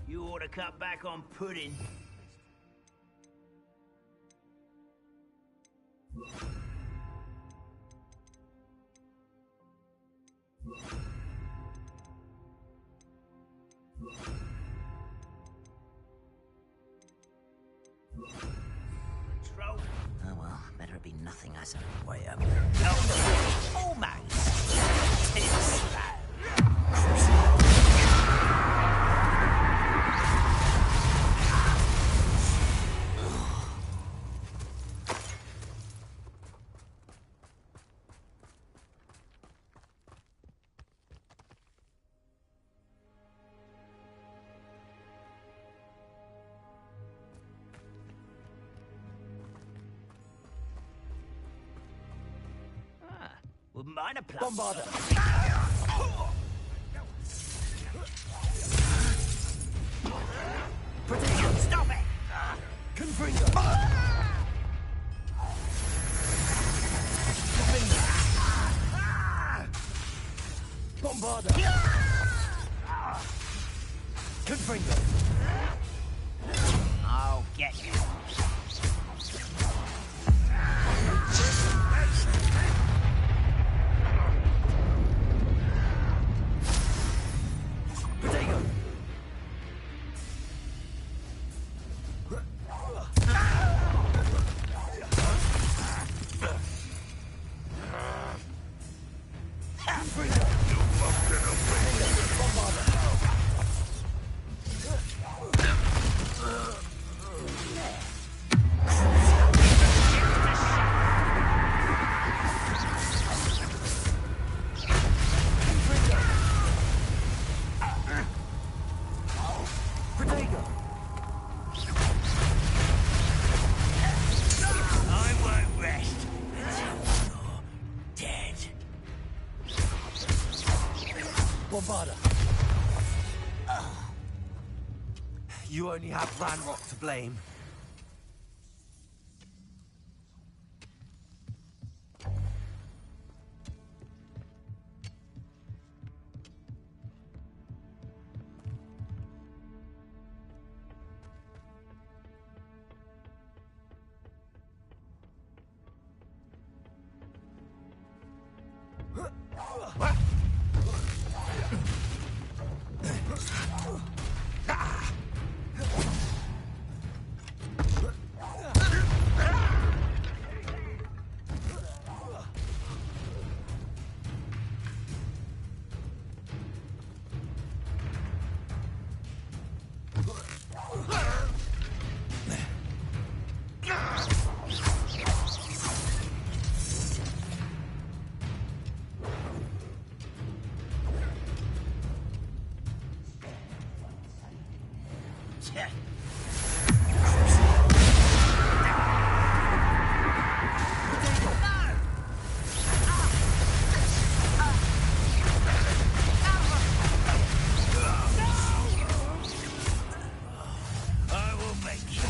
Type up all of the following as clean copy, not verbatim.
You ought to cut back on pudding. Control. Oh well, better it be nothing, I suppose. Way up. Oh, almost. It's slow. Wouldn't mind a plus. Bombarder! Protection, stop it! Confringo! Bombarder! Confringo! I'll get you. Potato! I won't rest until you're dead. Bombarder! You only have Ranrock to blame. I will make you.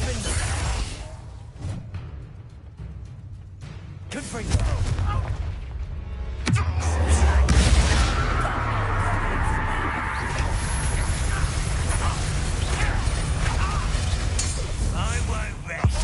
Confringo! I won't rest.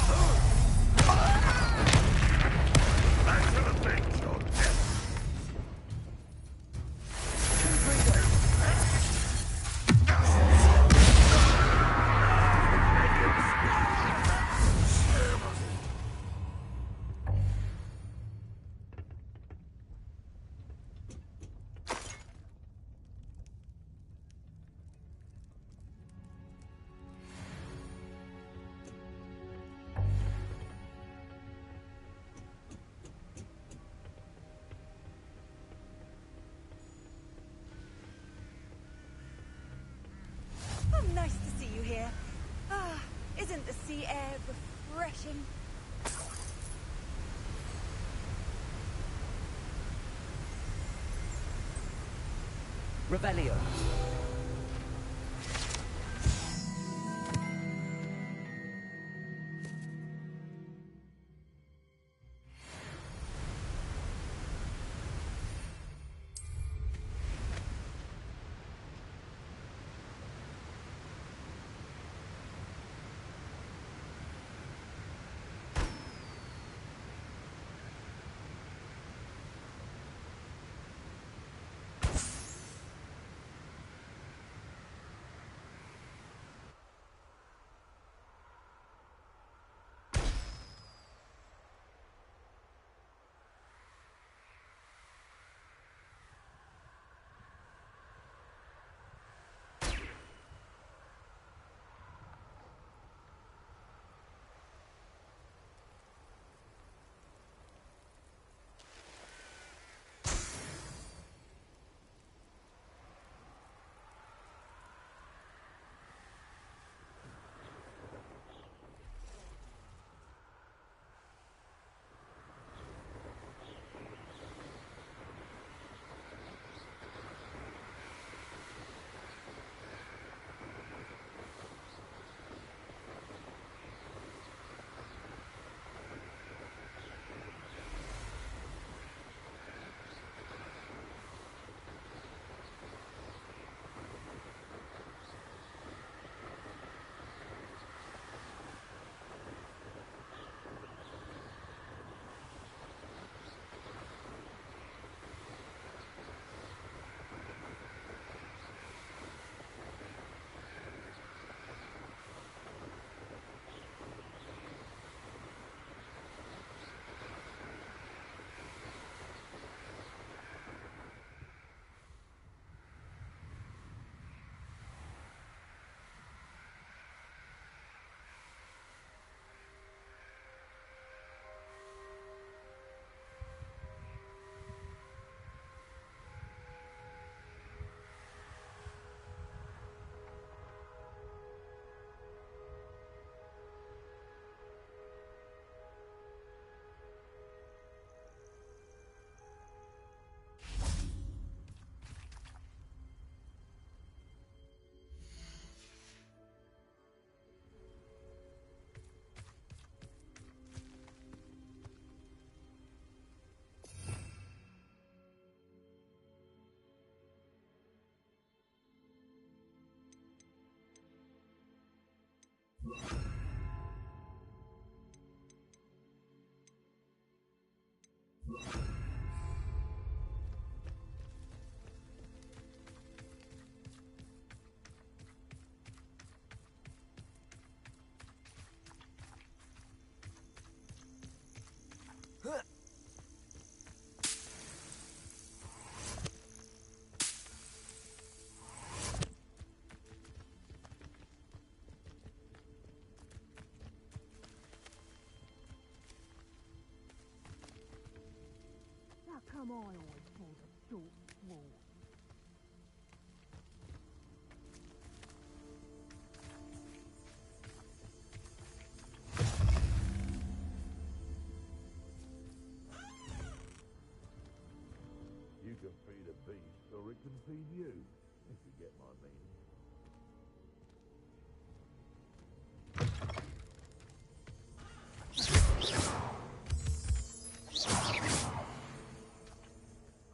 Oh, nice to see you here. Ah, isn't the sea air refreshing? Revelio. How come I always pull the short straw? You can feed a beast, or it can feed you, if you get my meaning.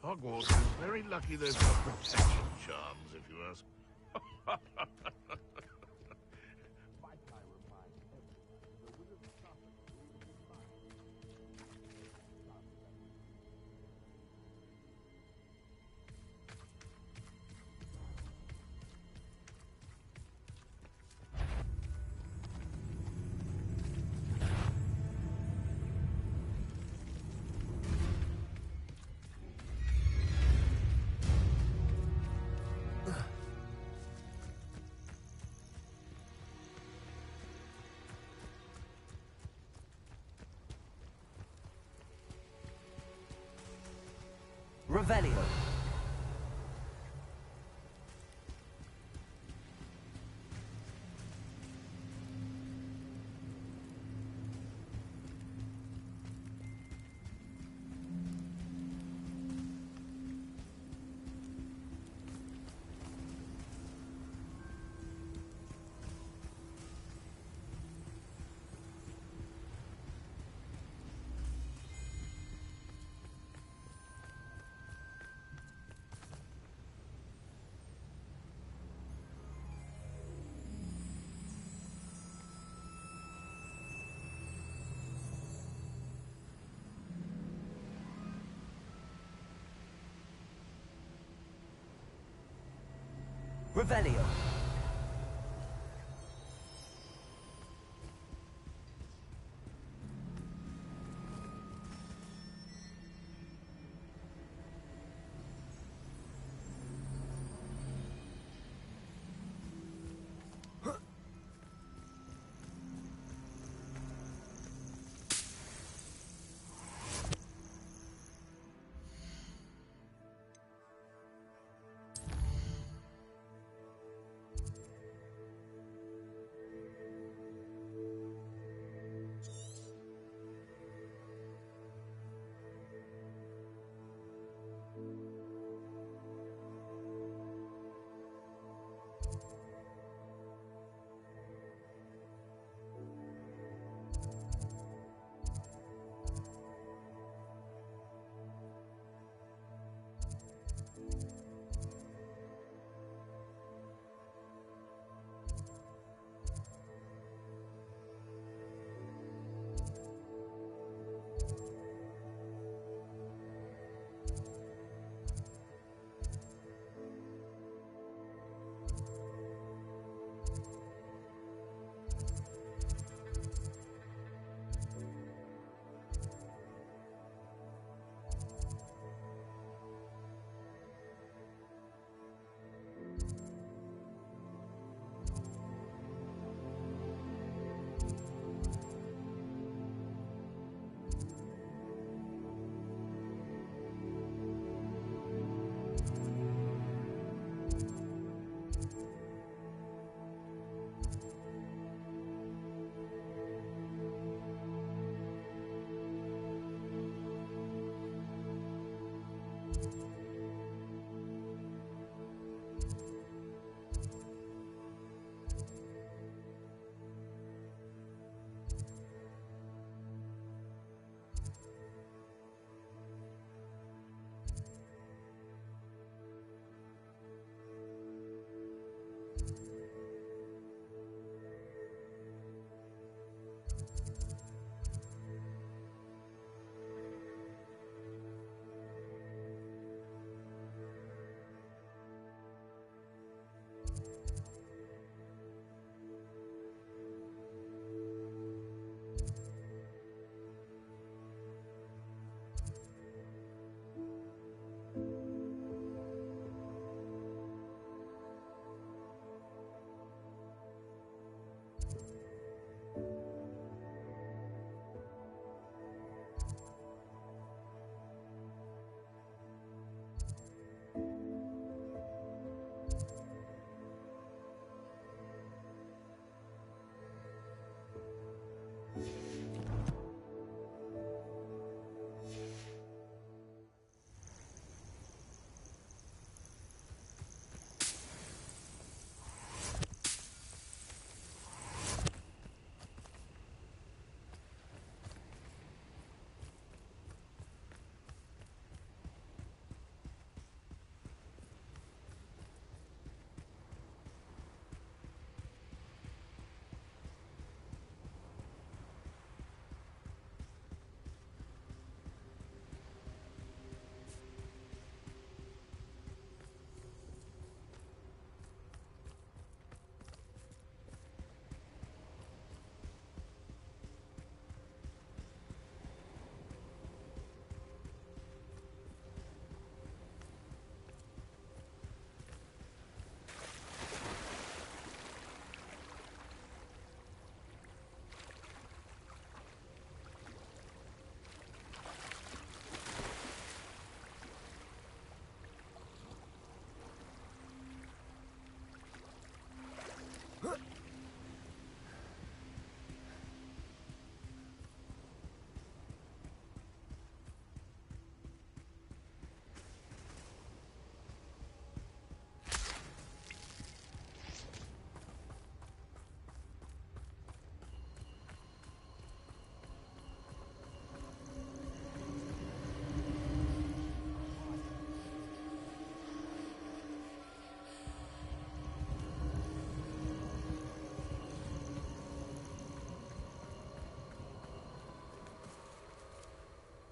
Hogwarts is very lucky they've got protection charms, if you ask. Revelio. Revelio.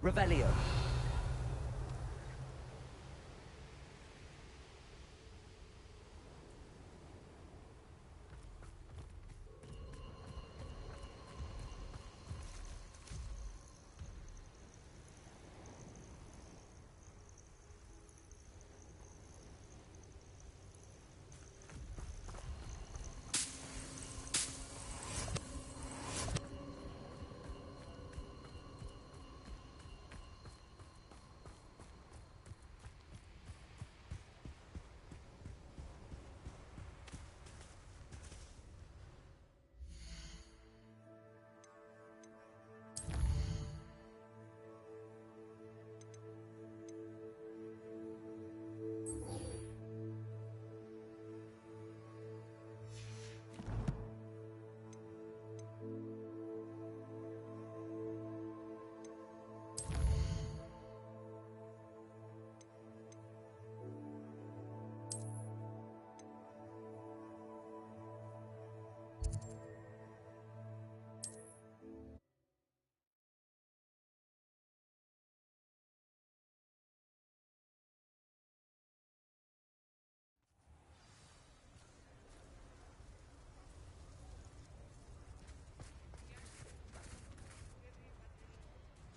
Revelio.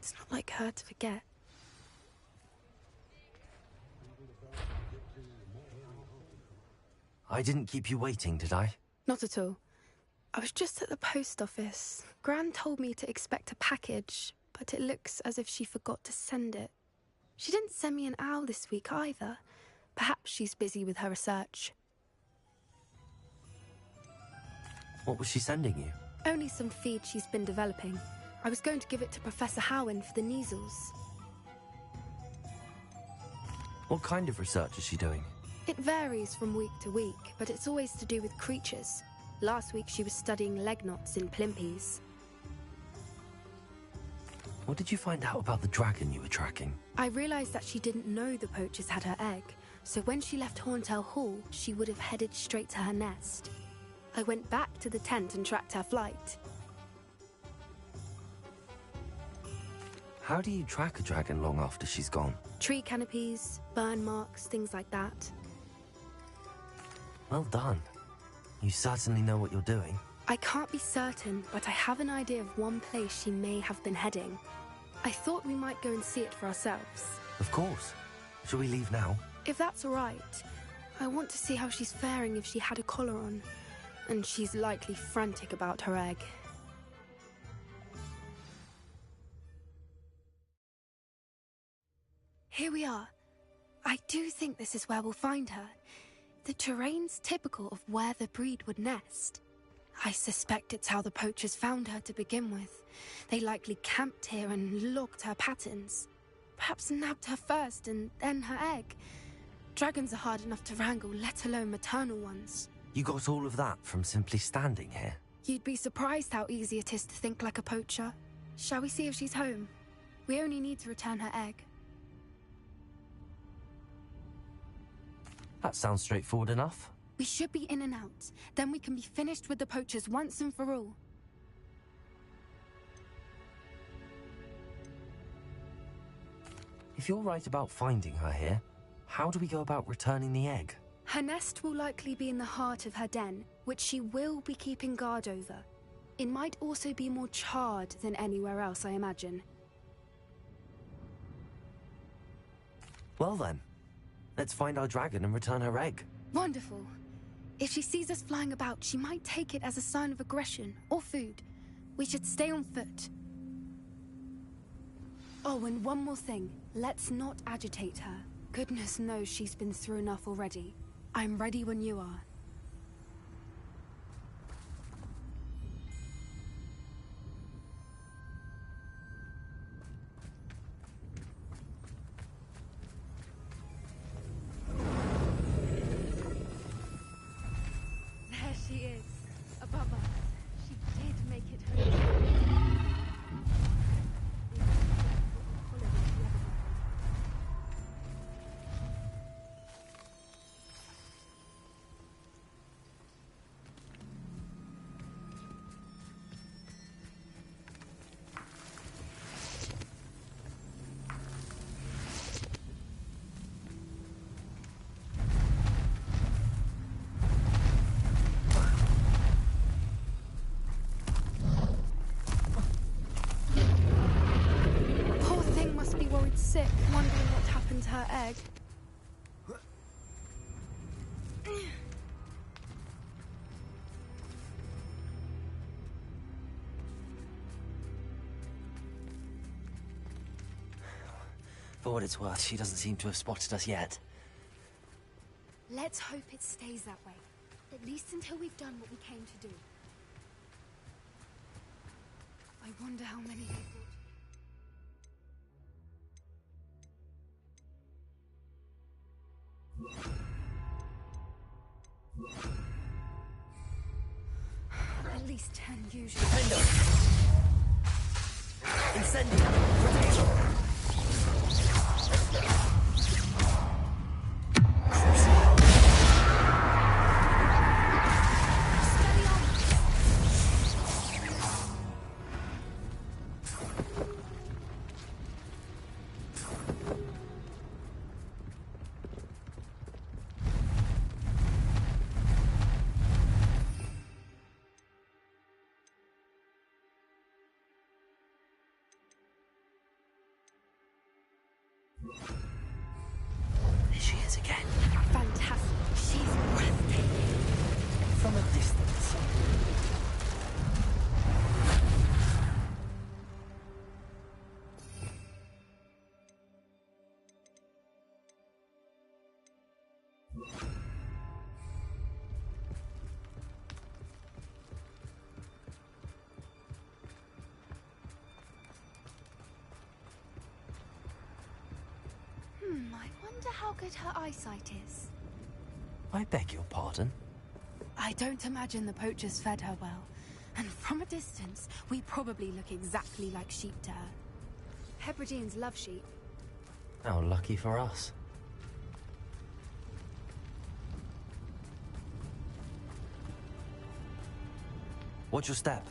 It's not like her to forget. I didn't keep you waiting, did I? Not at all. I was just at the post office. Gran told me to expect a package, but it looks as if she forgot to send it. She didn't send me an owl this week either. Perhaps she's busy with her research. What was she sending you? Only some feed she's been developing. I was going to give it to Professor Howen for the measles. What kind of research is she doing? It varies from week to week, but it's always to do with creatures. Last week she was studying leg knots in plimpies. What did you find out about the dragon you were tracking? I realized that she didn't know the poachers had her egg, so when she left Horntail Hall, she would have headed straight to her nest. I went back to the tent and tracked her flight. How do you track a dragon long after she's gone? Tree canopies, burn marks, things like that. Well done. You certainly know what you're doing. I can't be certain, but I have an idea of one place she may have been heading. I thought we might go and see it for ourselves. Of course. Shall we leave now? If that's all right. I want to see how she's faring if she had a collar on. And she's likely frantic about her egg. Here we are. I do think this is where we'll find her. The terrain's typical of where the breed would nest. I suspect it's how the poachers found her to begin with. They likely camped here and logged her patterns. Perhaps nabbed her first and then her egg. Dragons are hard enough to wrangle, let alone maternal ones. You got all of that from simply standing here? You'd be surprised how easy it is to think like a poacher. Shall we see if she's home? We only need to return her egg. That sounds straightforward enough. We should be in and out. Then we can be finished with the poachers once and for all. If you're right about finding her here, how do we go about returning the egg? Her nest will likely be in the heart of her den, which she will be keeping guard over. It might also be more charred than anywhere else, I imagine. Well then, let's find our dragon and return her egg. Wonderful. If she sees us flying about, she might take it as a sign of aggression or food. We should stay on foot. Oh, and one more thing. Let's not agitate her. Goodness knows she's been through enough already. I'm ready when you are. There she is, above us. She did make it home. sick, wondering what happened to her egg. For what it's worth, she doesn't seem to have spotted us yet. Let's hope it stays that way. At least until we've done what we came to do. I wonder how many people... At least 10 usually. Incendio! There she is again. Fantastic. She's breathtaking. From a distance. I wonder how good her eyesight is. I beg your pardon? I don't imagine the poachers fed her well. And from a distance, we probably look exactly like sheep to her. Hebrideans love sheep. How lucky for us. Watch your step.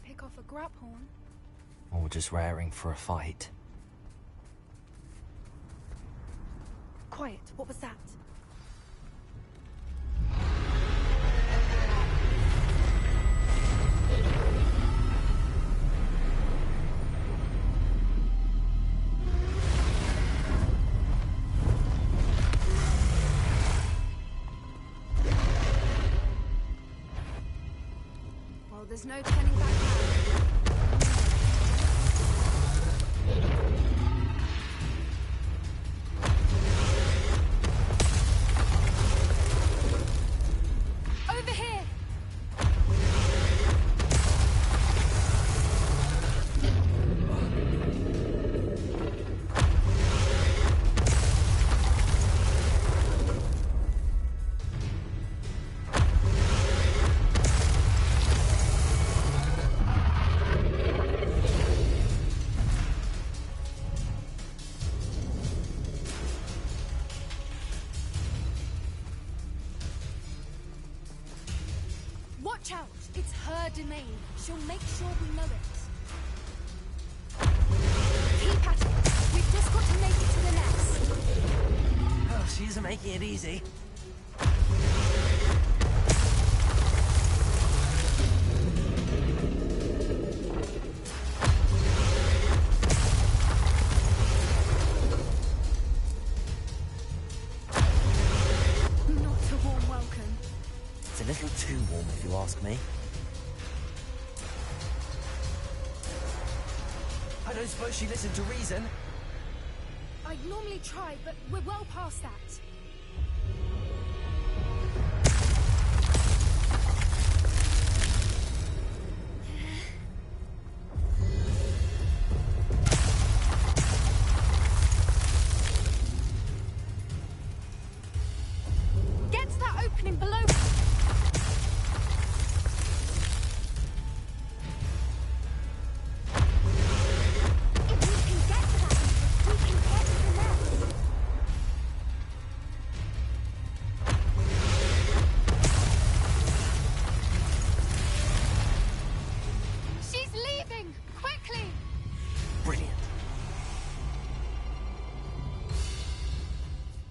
Pick off a grab horn. Or just raring for a fight. Quiet, what was that? Well, there's no turning back now. Over here! Watch out! It's her domain. She'll make sure we know it. Keep at it. We've just got to make it to the nest. Oh, she isn't making it easy. Not a warm welcome. It's a little too warm, if you ask me. I don't suppose she listened to reason. I'd normally try, but we're well past that. Get to that opening below. If we can get to that, we can get to the nest. She's leaving! Quickly! Brilliant.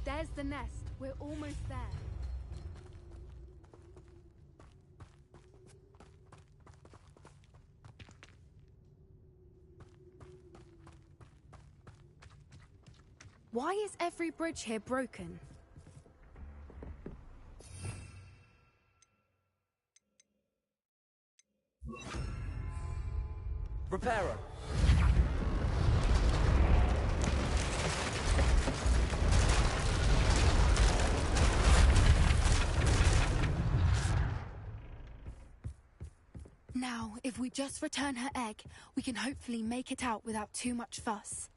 There's the nest. We're almost there. Why is every bridge here broken? Repairer! Now, if we just return her egg, we can hopefully make it out without too much fuss.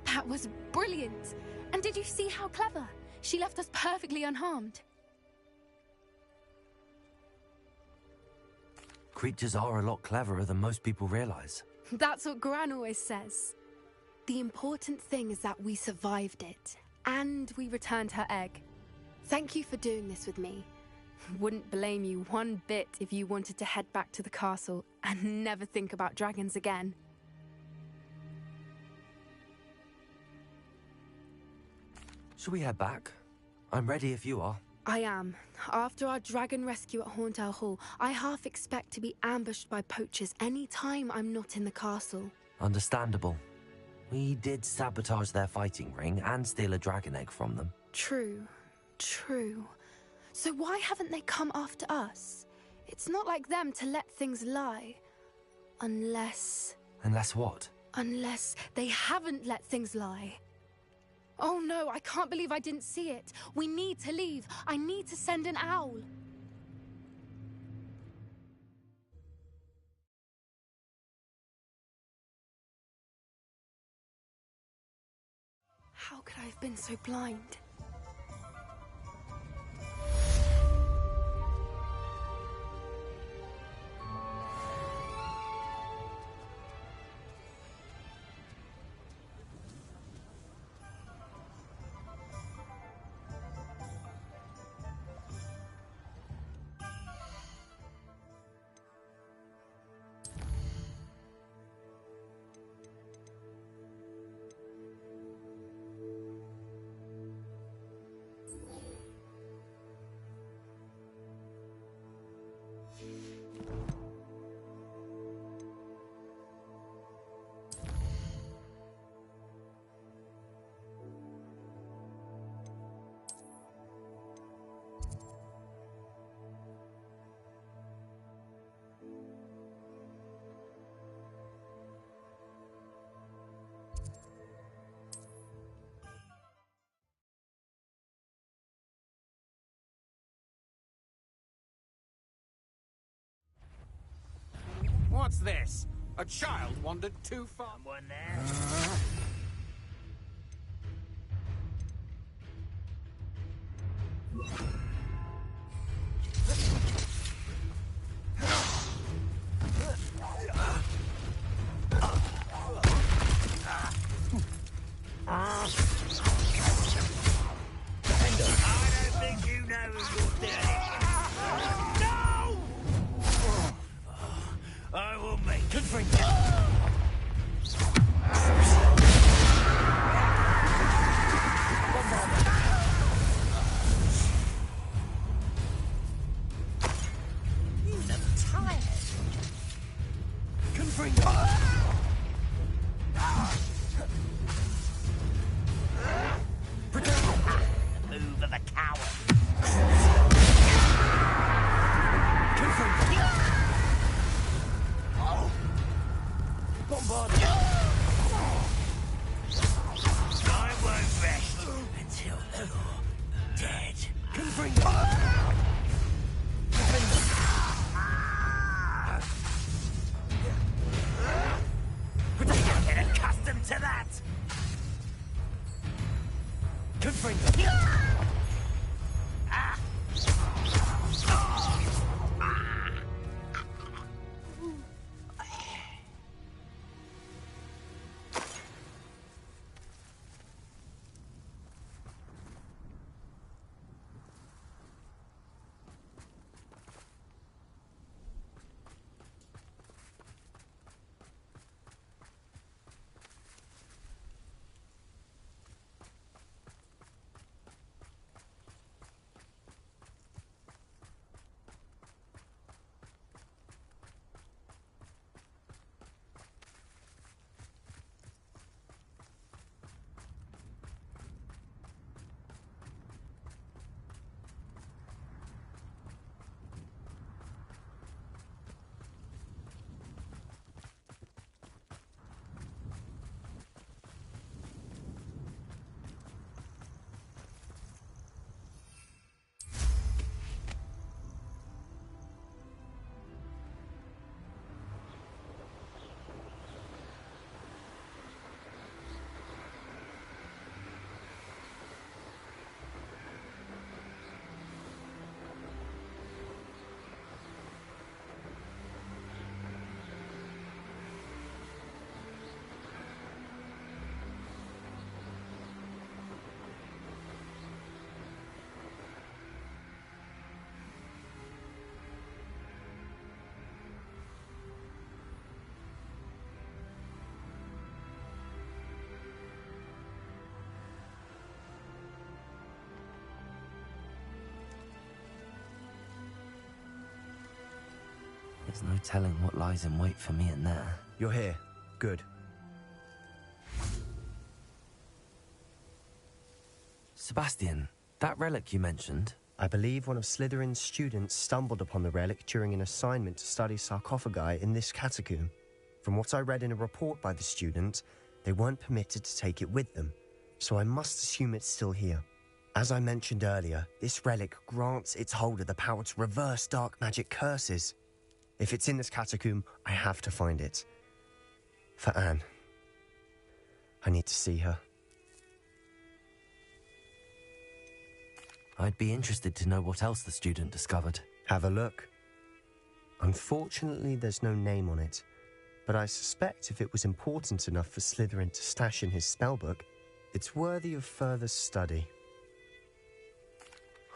That was brilliant! And did you see how clever? She left us perfectly unharmed. Creatures are a lot cleverer than most people realize. That's what Gran always says. The important thing is that we survived it, and we returned her egg. Thank you for doing this with me. Wouldn't blame you one bit if you wanted to head back to the castle and never think about dragons again. Should we head back? I'm ready if you are. I am. After our dragon rescue at Hauntel Hall, I half expect to be ambushed by poachers any time I'm not in the castle. Understandable. We did sabotage their fighting ring and steal a dragon egg from them. True. So why haven't they come after us? It's not like them to let things lie. Unless what? Unless they haven't let things lie. Oh no, I can't believe I didn't see it. We need to leave. I need to send an owl. How could I have been so blind? What's this? A child wandered too far. Someone there? I don't think you know who you're doing. No! I will make it for you. There's no telling what lies in wait for me in there. You're here. Good. Sebastian, that relic you mentioned... I believe one of Slytherin's students stumbled upon the relic during an assignment to study sarcophagi in this catacomb. From what I read in a report by the student, they weren't permitted to take it with them, so I must assume it's still here. As I mentioned earlier, this relic grants its holder the power to reverse dark magic curses. If it's in this catacomb, I have to find it. For Anne. I need to see her. I'd be interested to know what else the student discovered. Have a look. Unfortunately, there's no name on it, but I suspect if it was important enough for Slytherin to stash in his spellbook, it's worthy of further study.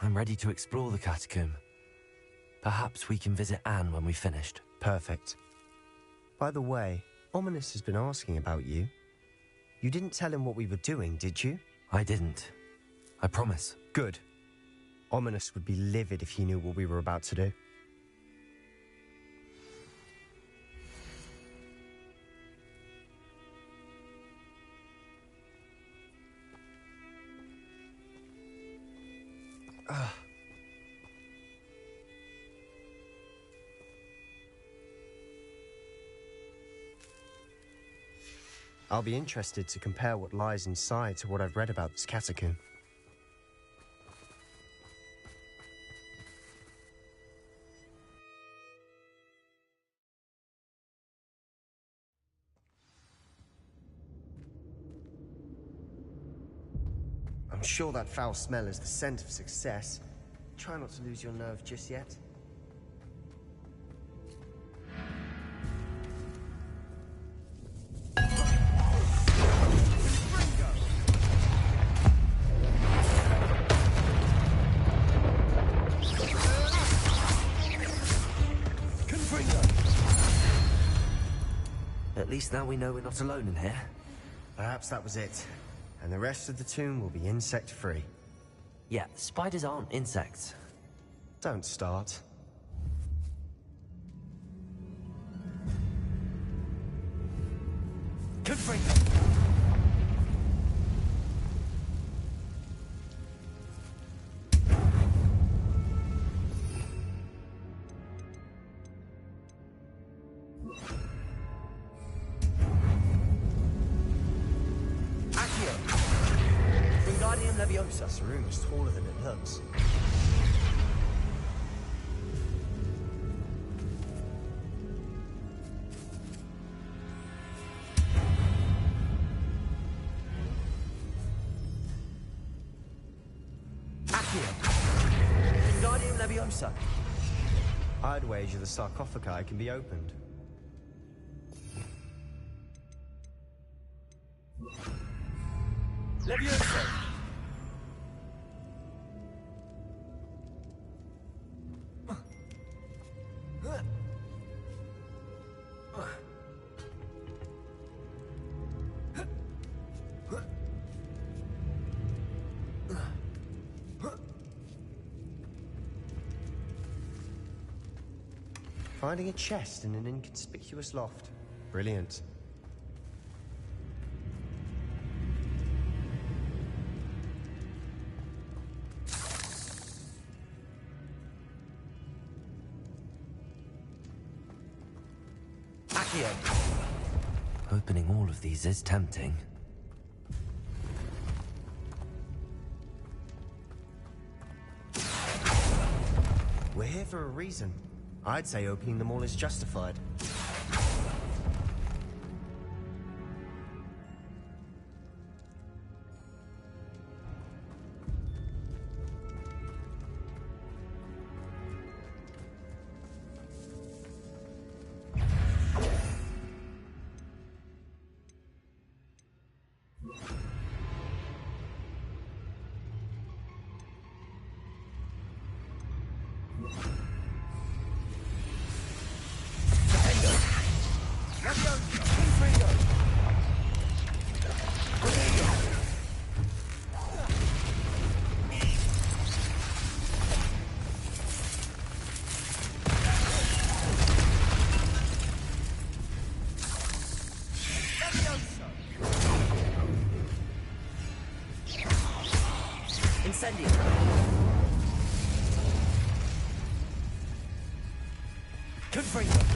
I'm ready to explore the catacomb. Perhaps we can visit Anne when we've finished. Perfect. By the way, Ominous has been asking about you. You didn't tell him what we were doing, did you? I didn't. I promise. Good. Ominous would be livid if he knew what we were about to do. I'll be interested to compare what lies inside to what I've read about this catacomb. I'm sure that foul smell is the scent of success. Try not to lose your nerve just yet. At least now we know we're not alone in here. Perhaps that was it. And the rest of the tomb will be insect-free. Yeah, spiders aren't insects. Don't start. Confringo! This room is taller than it looks. Accio. Wingardium Leviosa. I'd wager the sarcophagi can be opened. Leviosa. Finding a chest in an inconspicuous loft. Brilliant. Accio. Opening all of these is tempting. We're here for a reason. I'd say opening them all is justified. Incendio. Confringo.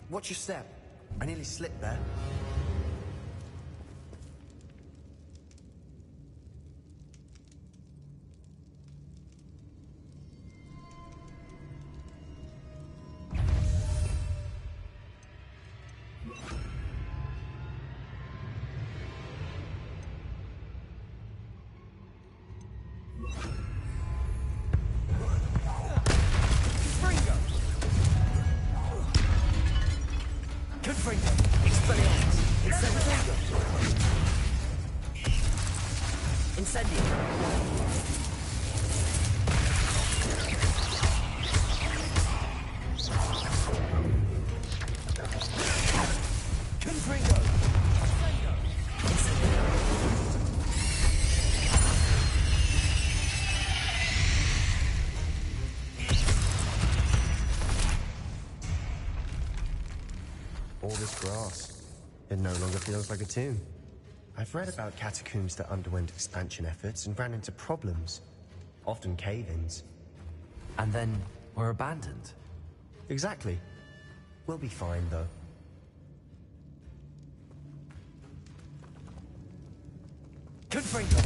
Watch your step. I nearly slipped there. All this grass. It no longer feels like a tomb. I've read about catacombs that underwent expansion efforts and ran into problems. Often cave-ins. And then were abandoned. Exactly. We'll be fine, though. Confringo.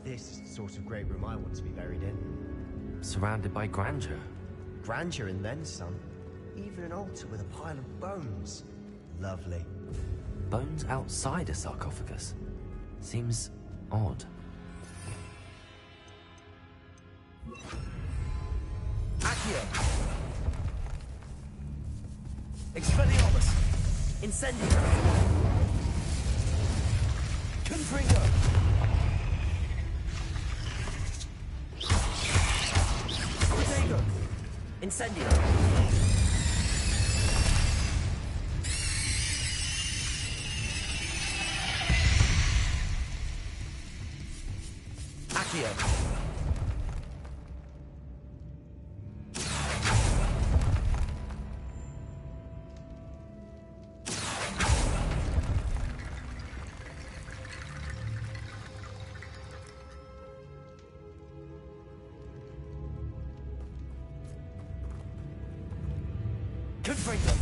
This is the sort of great room I want to be buried in. Surrounded by grandeur. Grandeur and then some. Even an altar with a pile of bones. Lovely. Bones outside a sarcophagus. Seems odd. Accio! Expelliarmus! Incendio! Confringo! Protego! Incendio! Accio! Confringo!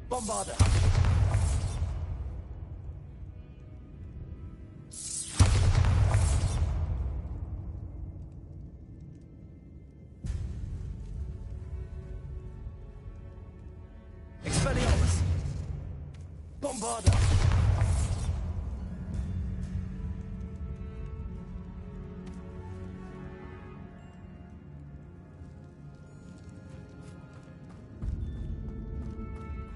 Bombarda! Expelliarmus! Bombarda!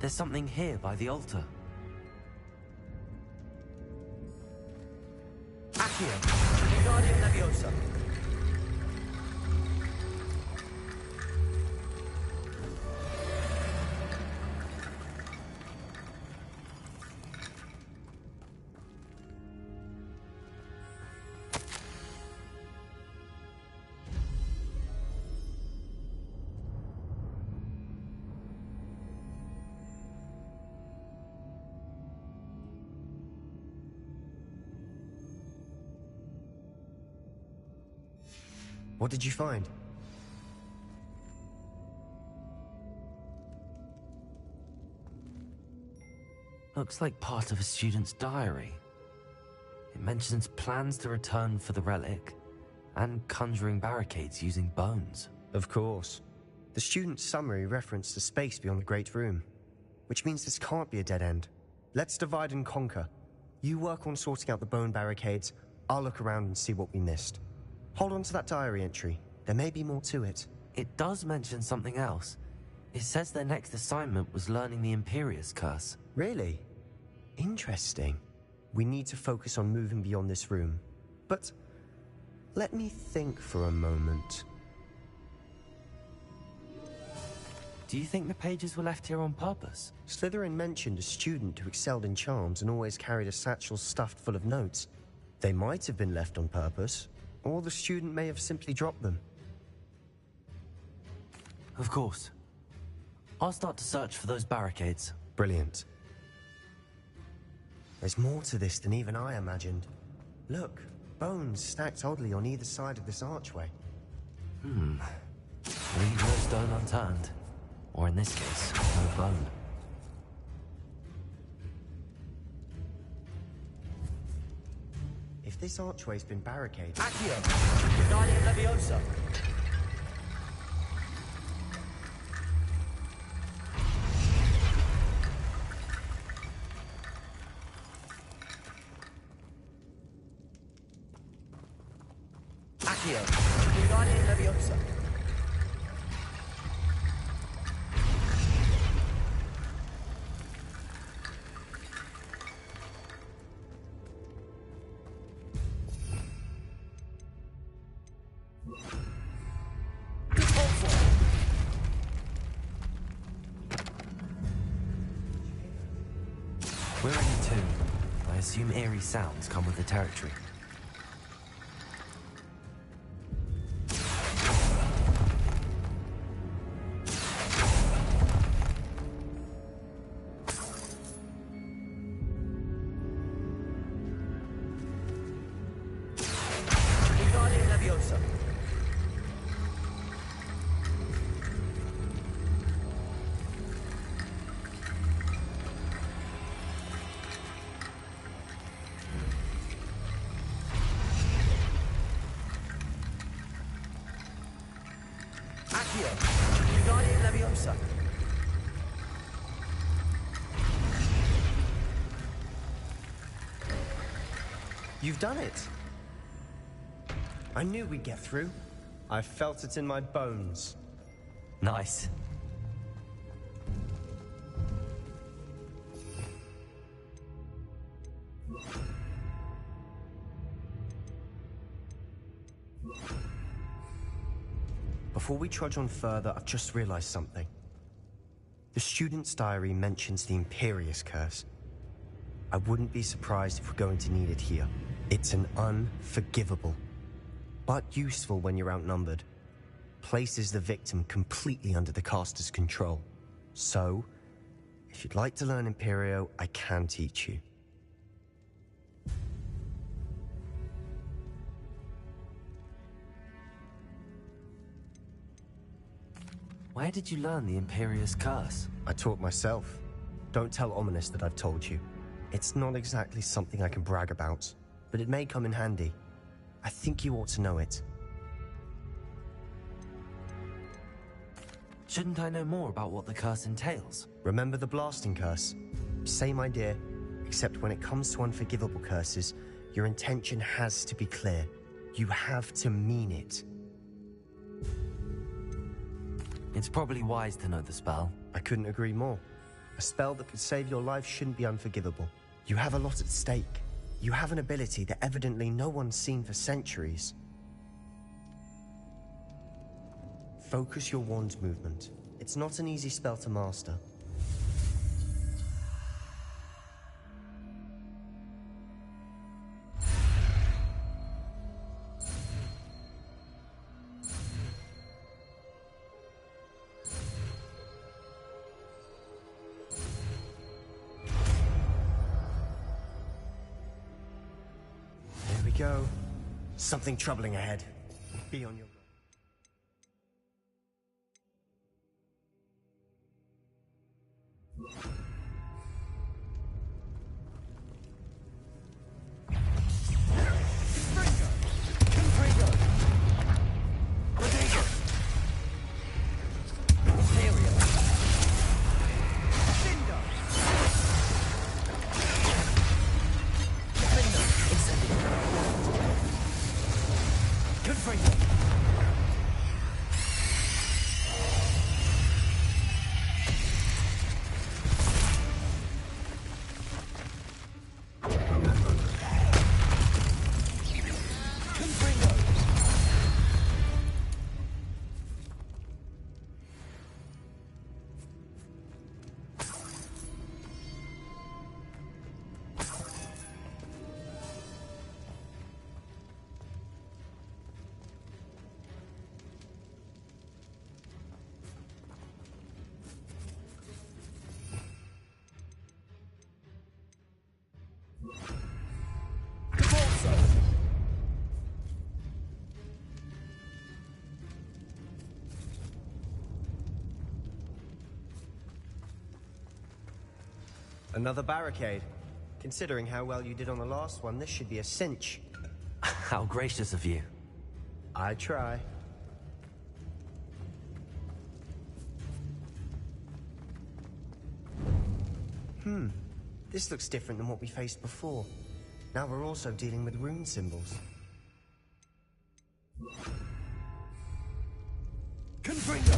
There's something here by the altar. Accio! Wingardium Leviosa! What did you find? Looks like part of a student's diary. It mentions plans to return for the relic and conjuring barricades using bones. Of course. The student's summary referenced a space beyond the Great Room, which means this can't be a dead end. Let's divide and conquer. You work on sorting out the bone barricades, I'll look around and see what we missed. Hold on to that diary entry. There may be more to it. It does mention something else. It says their next assignment was learning the Imperius Curse. Really? Interesting. We need to focus on moving beyond this room. But let me think for a moment. Do you think the pages were left here on purpose? Slytherin mentioned a student who excelled in charms and always carried a satchel stuffed full of notes. They might have been left on purpose, or the student may have simply dropped them. Of course. I'll start to search for those barricades. Brilliant. There's more to this than even I imagined. Look, bones stacked oddly on either side of this archway. Leave no stone unturned. Or in this case, no bone. If this archway's been barricaded... Accio! Wingardium Leviosa! Accio! Wingardium Leviosa! We're in a tomb. I assume eerie sounds come with the territory. You've done it. I knew we'd get through. I felt it in my bones. Nice. Before we trudge on further, I've just realized something. The student's diary mentions the Imperious Curse. I wouldn't be surprised if we're going to need it here. It's an unforgivable, but useful when you're outnumbered. Places the victim completely under the caster's control. So, if you'd like to learn Imperio, I can teach you. Where did you learn the Imperious Curse? I taught myself. Don't tell Ominous that I've told you. It's not exactly something I can brag about, but it may come in handy. I think you ought to know it. Shouldn't I know more about what the curse entails? Remember the blasting curse? Same idea, except when it comes to unforgivable curses, your intention has to be clear. You have to mean it. It's probably wise to know the spell. I couldn't agree more. A spell that could save your life shouldn't be unforgivable. You have a lot at stake. You have an ability that evidently no one's seen for centuries. Focus your wand's movement. It's not an easy spell to master. There we go. Something troubling ahead. Be on your guard. Another barricade. Considering how well you did on the last one, this should be a cinch. How gracious of you. I try. This looks different than what we faced before. Now we're also dealing with rune symbols. Confringo!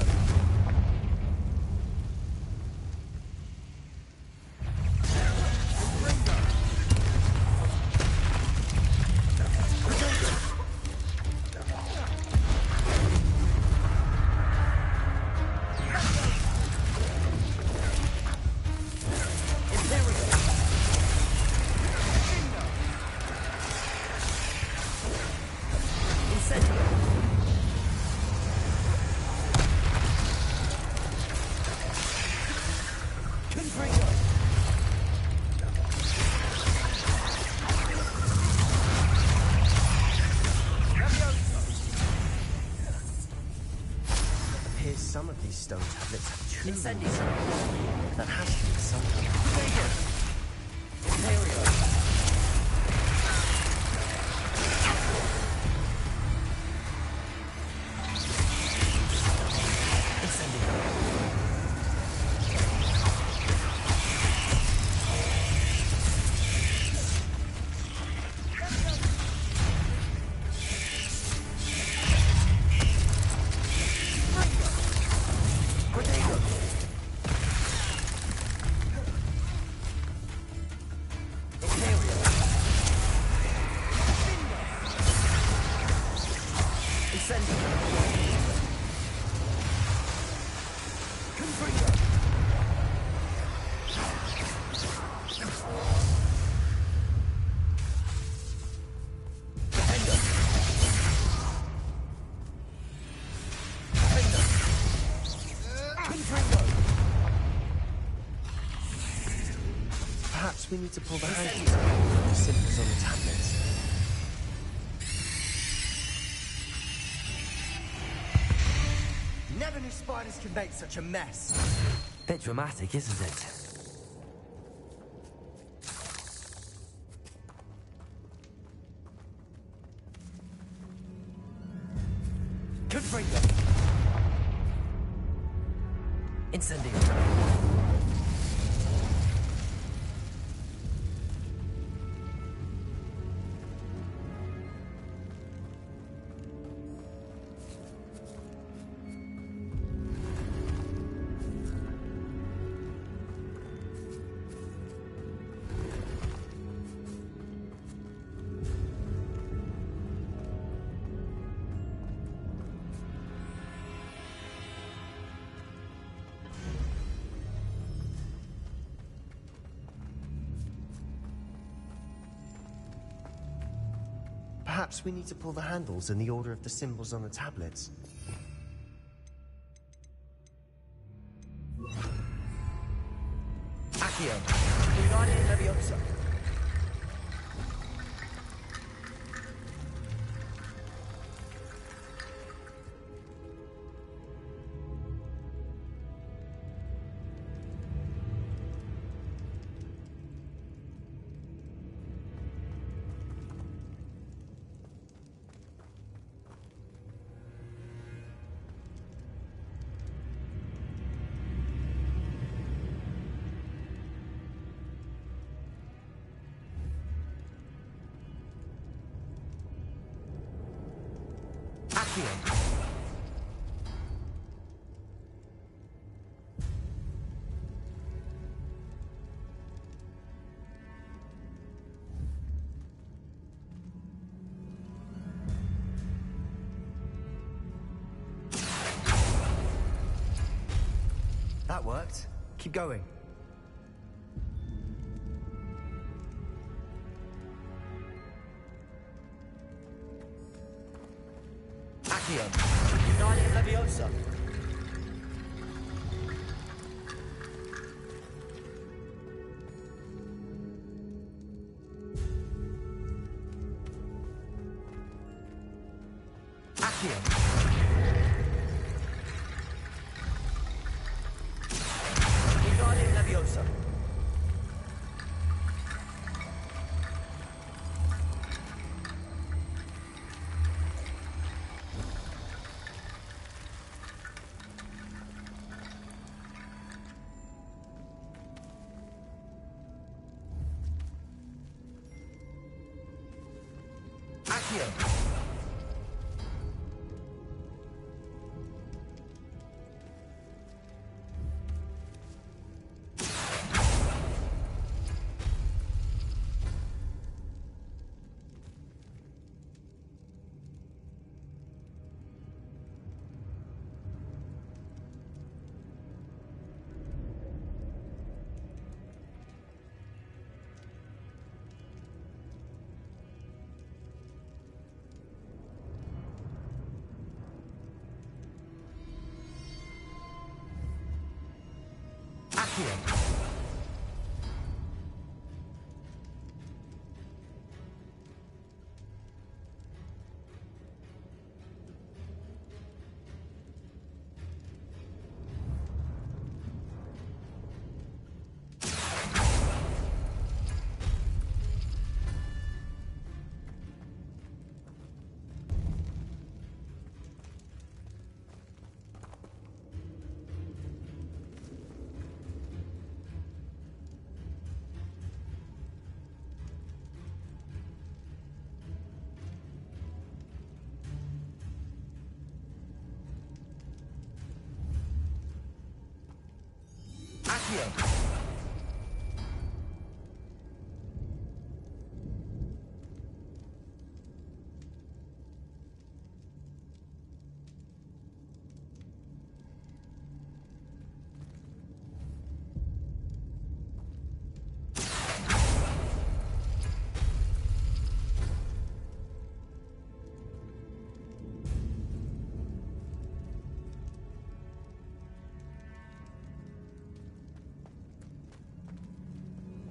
Some of these stone tablets have two runes. That has to be something. we need to pull the handles out. The symbols on the tablets. Never knew spiders could make such a mess. Bit dramatic, isn't it? Confringo. Incendio. Perhaps we need to pull the handles in the order of the symbols on the tablets. Accio. Wingardium Leviosa. Accio. That worked. Keep going. Accio. Wingardium Leviosa. Accio. Wingardium Leviosa. Accio. Accio. Accio.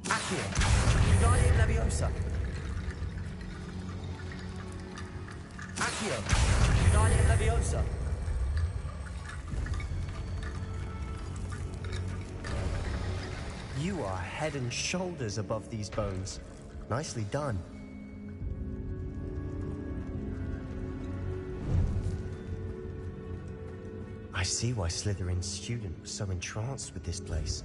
Accio. Leviosa. Accio. Wingardium Leviosa. You are head and shoulders above these bones. Nicely done. I see why Slytherin's student was so entranced with this place.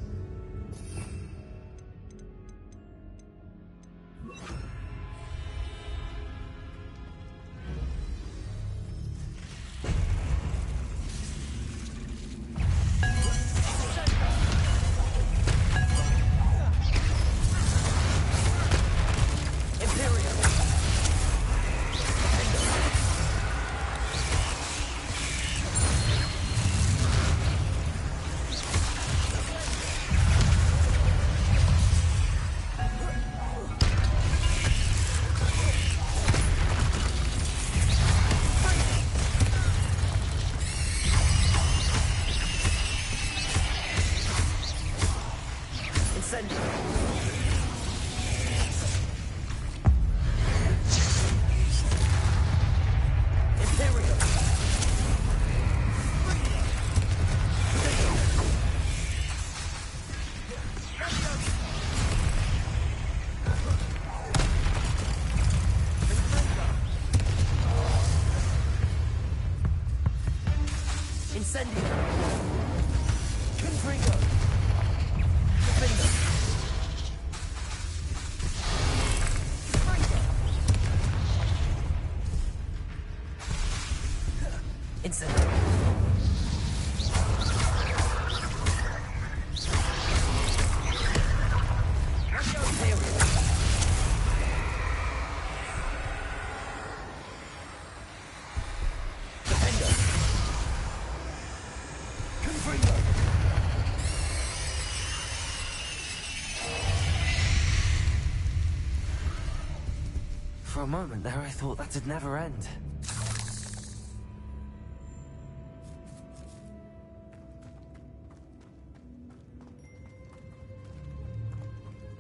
For a moment there, I thought that'd never end.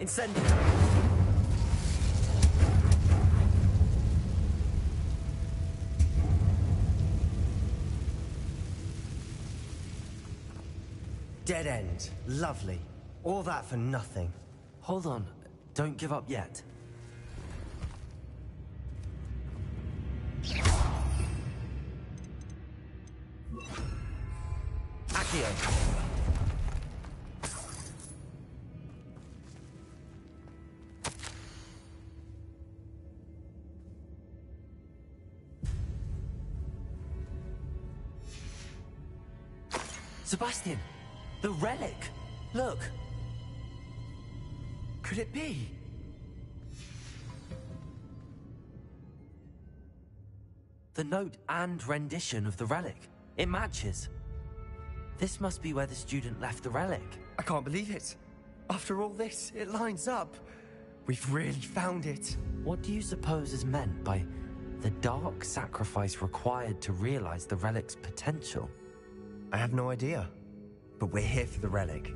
Incendio. Dead end. Lovely. All that for nothing. Hold on. Don't give up yet. Accio. Sebastian! The relic! Look! Could it be? The note and rendition of the relic. It matches. This must be where the student left the relic. I can't believe it. After all this, it lines up. We've really found it. What do you suppose is meant by the dark sacrifice required to realize the relic's potential? I have no idea. But we're here for the relic.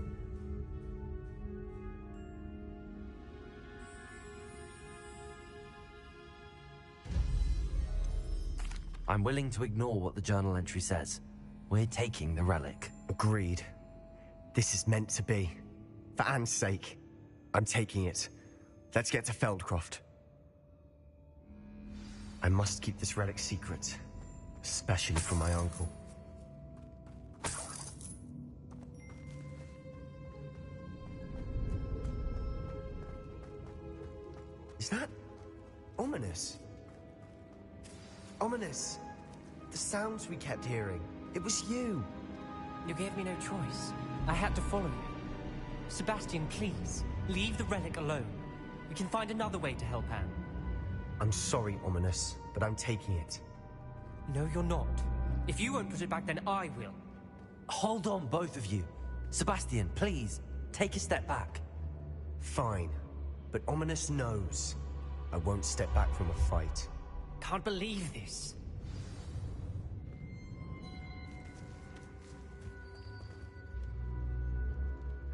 I'm willing to ignore what the journal entry says. We're taking the relic. Agreed. This is meant to be. For Anne's sake, I'm taking it. Let's get to Feldcroft. I must keep this relic secret, especially from my uncle. Is that ominous? Ominous! The sounds we kept hearing. It was you! You gave me no choice. I had to follow you. Sebastian, please, leave the relic alone. We can find another way to help Anne. I'm sorry, Ominous, but I'm taking it. No, you're not. If you won't put it back, then I will. Hold on, both of you. Sebastian, please, take a step back. Fine, but Ominous knows I won't step back from a fight. Can't believe this.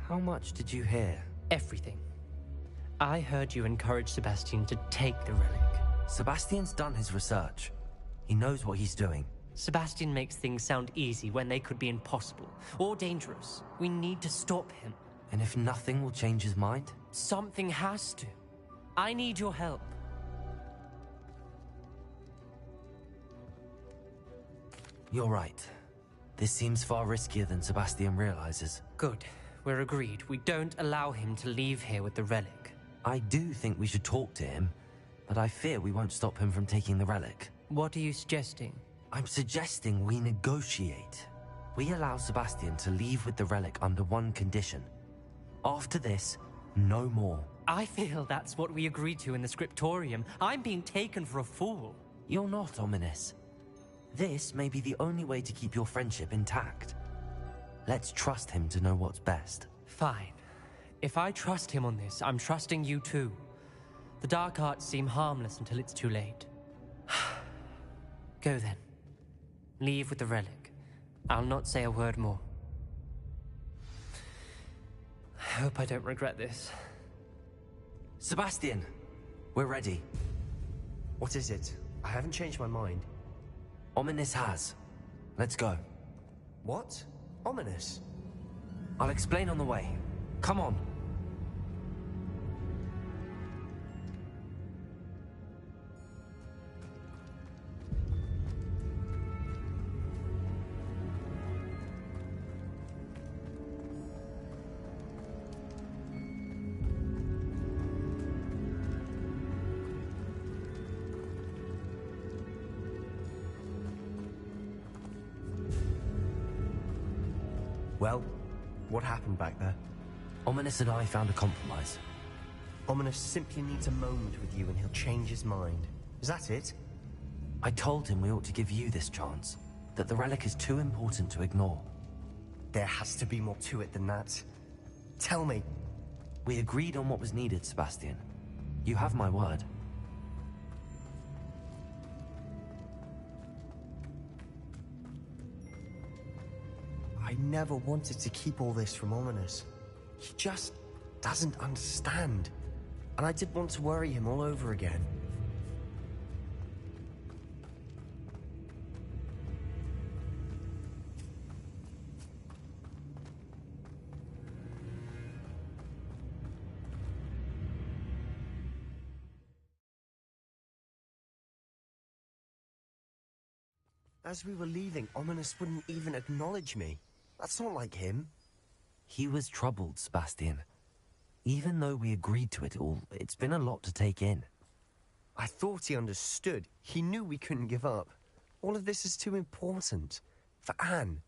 How much did you hear? Everything. I heard you encourage Sebastian to take the relic. Sebastian's done his research. He knows what he's doing. Sebastian makes things sound easy when they could be impossible or dangerous. We need to stop him. And if nothing will change his mind? Something has to. I need your help. You're right. This seems far riskier than Sebastian realizes. Good. We're agreed. We don't allow him to leave here with the relic. I do think we should talk to him, but I fear we won't stop him from taking the relic. What are you suggesting? I'm suggesting we negotiate. We allow Sebastian to leave with the relic under one condition. After this, no more. I feel that's what we agreed to in the scriptorium. I'm being taken for a fool. You're not, Ominous. This may be the only way to keep your friendship intact. Let's trust him to know what's best. Fine. If I trust him on this, I'm trusting you too. The dark arts seem harmless until it's too late. Go then. Leave with the relic. I'll not say a word more. I hope I don't regret this. Sebastian, we're ready. What is it? I haven't changed my mind. Ominous has. Let's go. What? Ominous? I'll explain on the way. Come on. Well, what happened back there? Ominous and I found a compromise. Ominous simply needs a moment with you and he'll change his mind. Is that it? I told him we ought to give you this chance, that the relic is too important to ignore. There has to be more to it than that. Tell me. We agreed on what was needed, Sebastian. You have my word. I never wanted to keep all this from Ominous. He just doesn't understand. And I did want to worry him all over again. As we were leaving, Ominous wouldn't even acknowledge me. That's not like him. He was troubled, Sebastian. Even though we agreed to it all, it's been a lot to take in. I thought he understood. He knew we couldn't give up. All of this is too important. For Anne.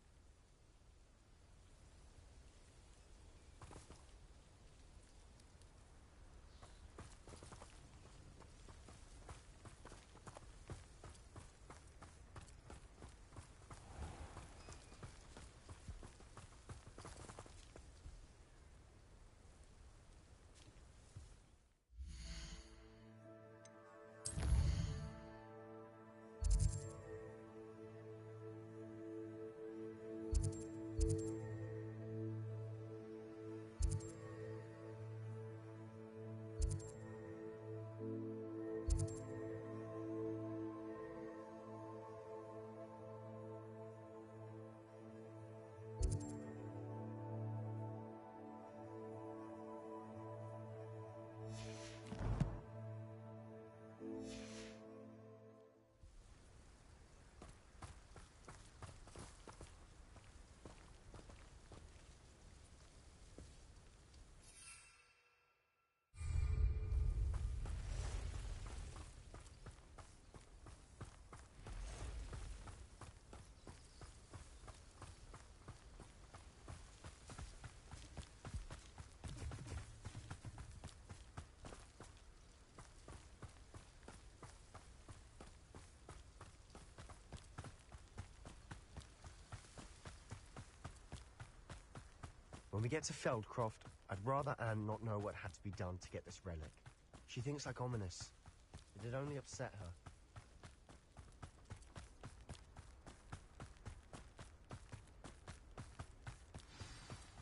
When we get to Feldcroft, I'd rather Anne not know what had to be done to get this relic. She thinks like Ominous. It'd only upset her.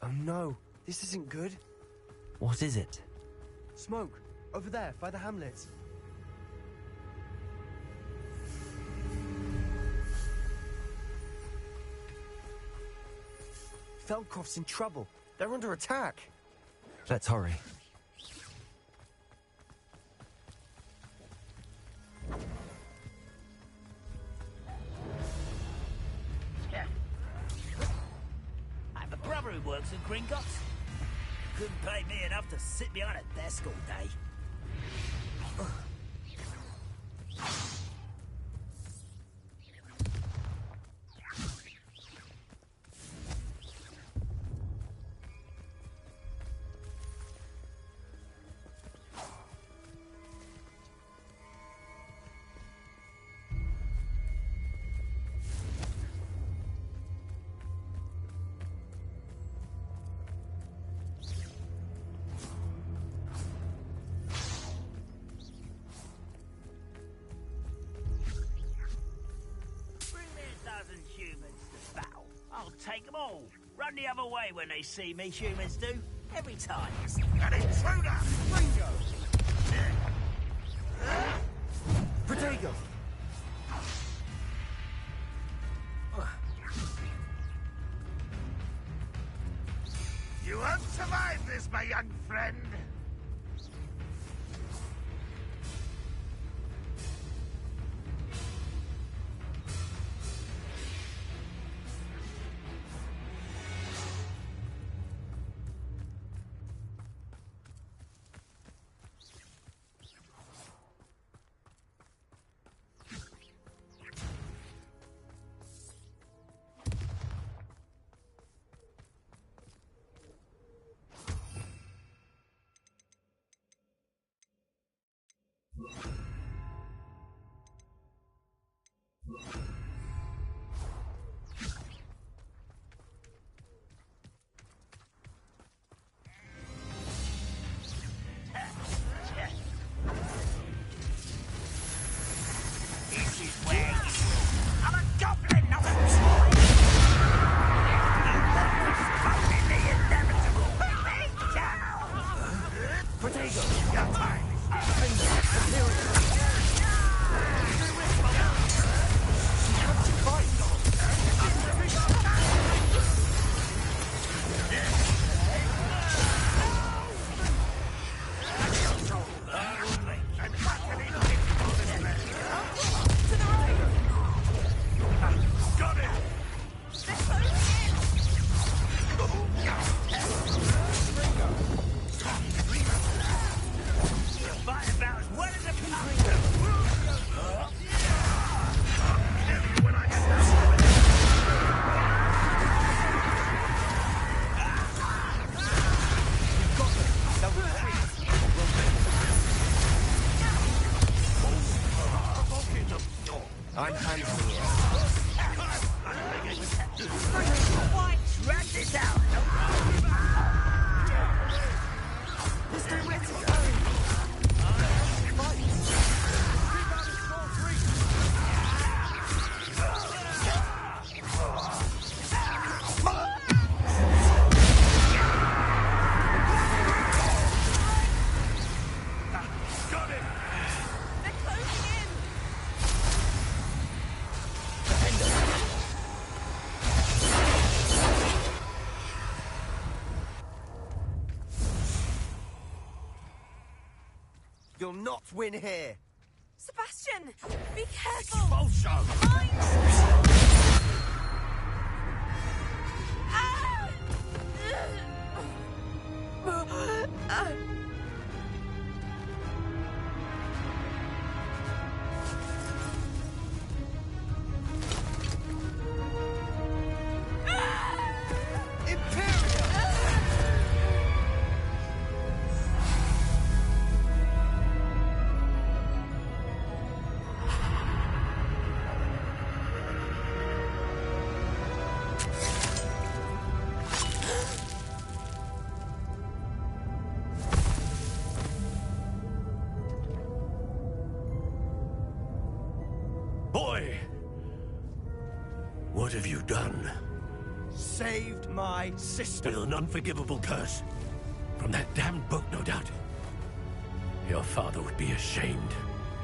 Oh no, this isn't good. What is it? Smoke! Over there, by the hamlet. Feldcroft's in trouble. They're under attack. Let's hurry. I have a brother who works at Gringotts. Couldn't pay me enough to sit behind a desk all day. Take them all. Run the other way when they see me, humans do. Every time. An intruder! Ringo! Protego! You won't survive this, my young friend. I'm handling it. Drag this out! Mr. Whittaker! You'll not win here. Sebastian, be careful. Expulsion! Boy! What have you done? Saved my sister. With an unforgivable curse. From that damned book, no doubt. Your father would be ashamed.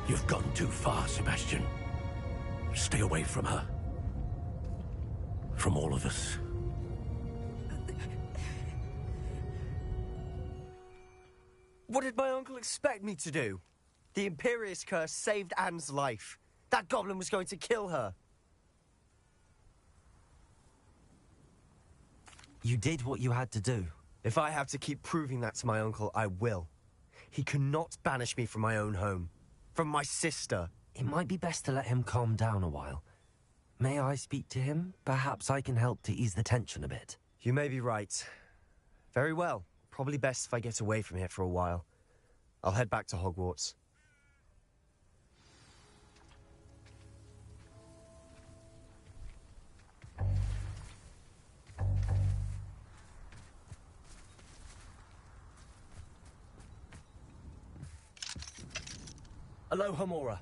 You've gone too far, Sebastian. Stay away from her. From all of us. What did my uncle expect me to do? The Imperius curse saved Anne's life. That goblin was going to kill her. You did what you had to do. If I have to keep proving that to my uncle, I will. He cannot banish me from my own home. From my sister. It might be best to let him calm down a while. May I speak to him? Perhaps I can help to ease the tension a bit. You may be right. Very well. Probably best if I get away from here for a while. I'll head back to Hogwarts. Aloha, Mora.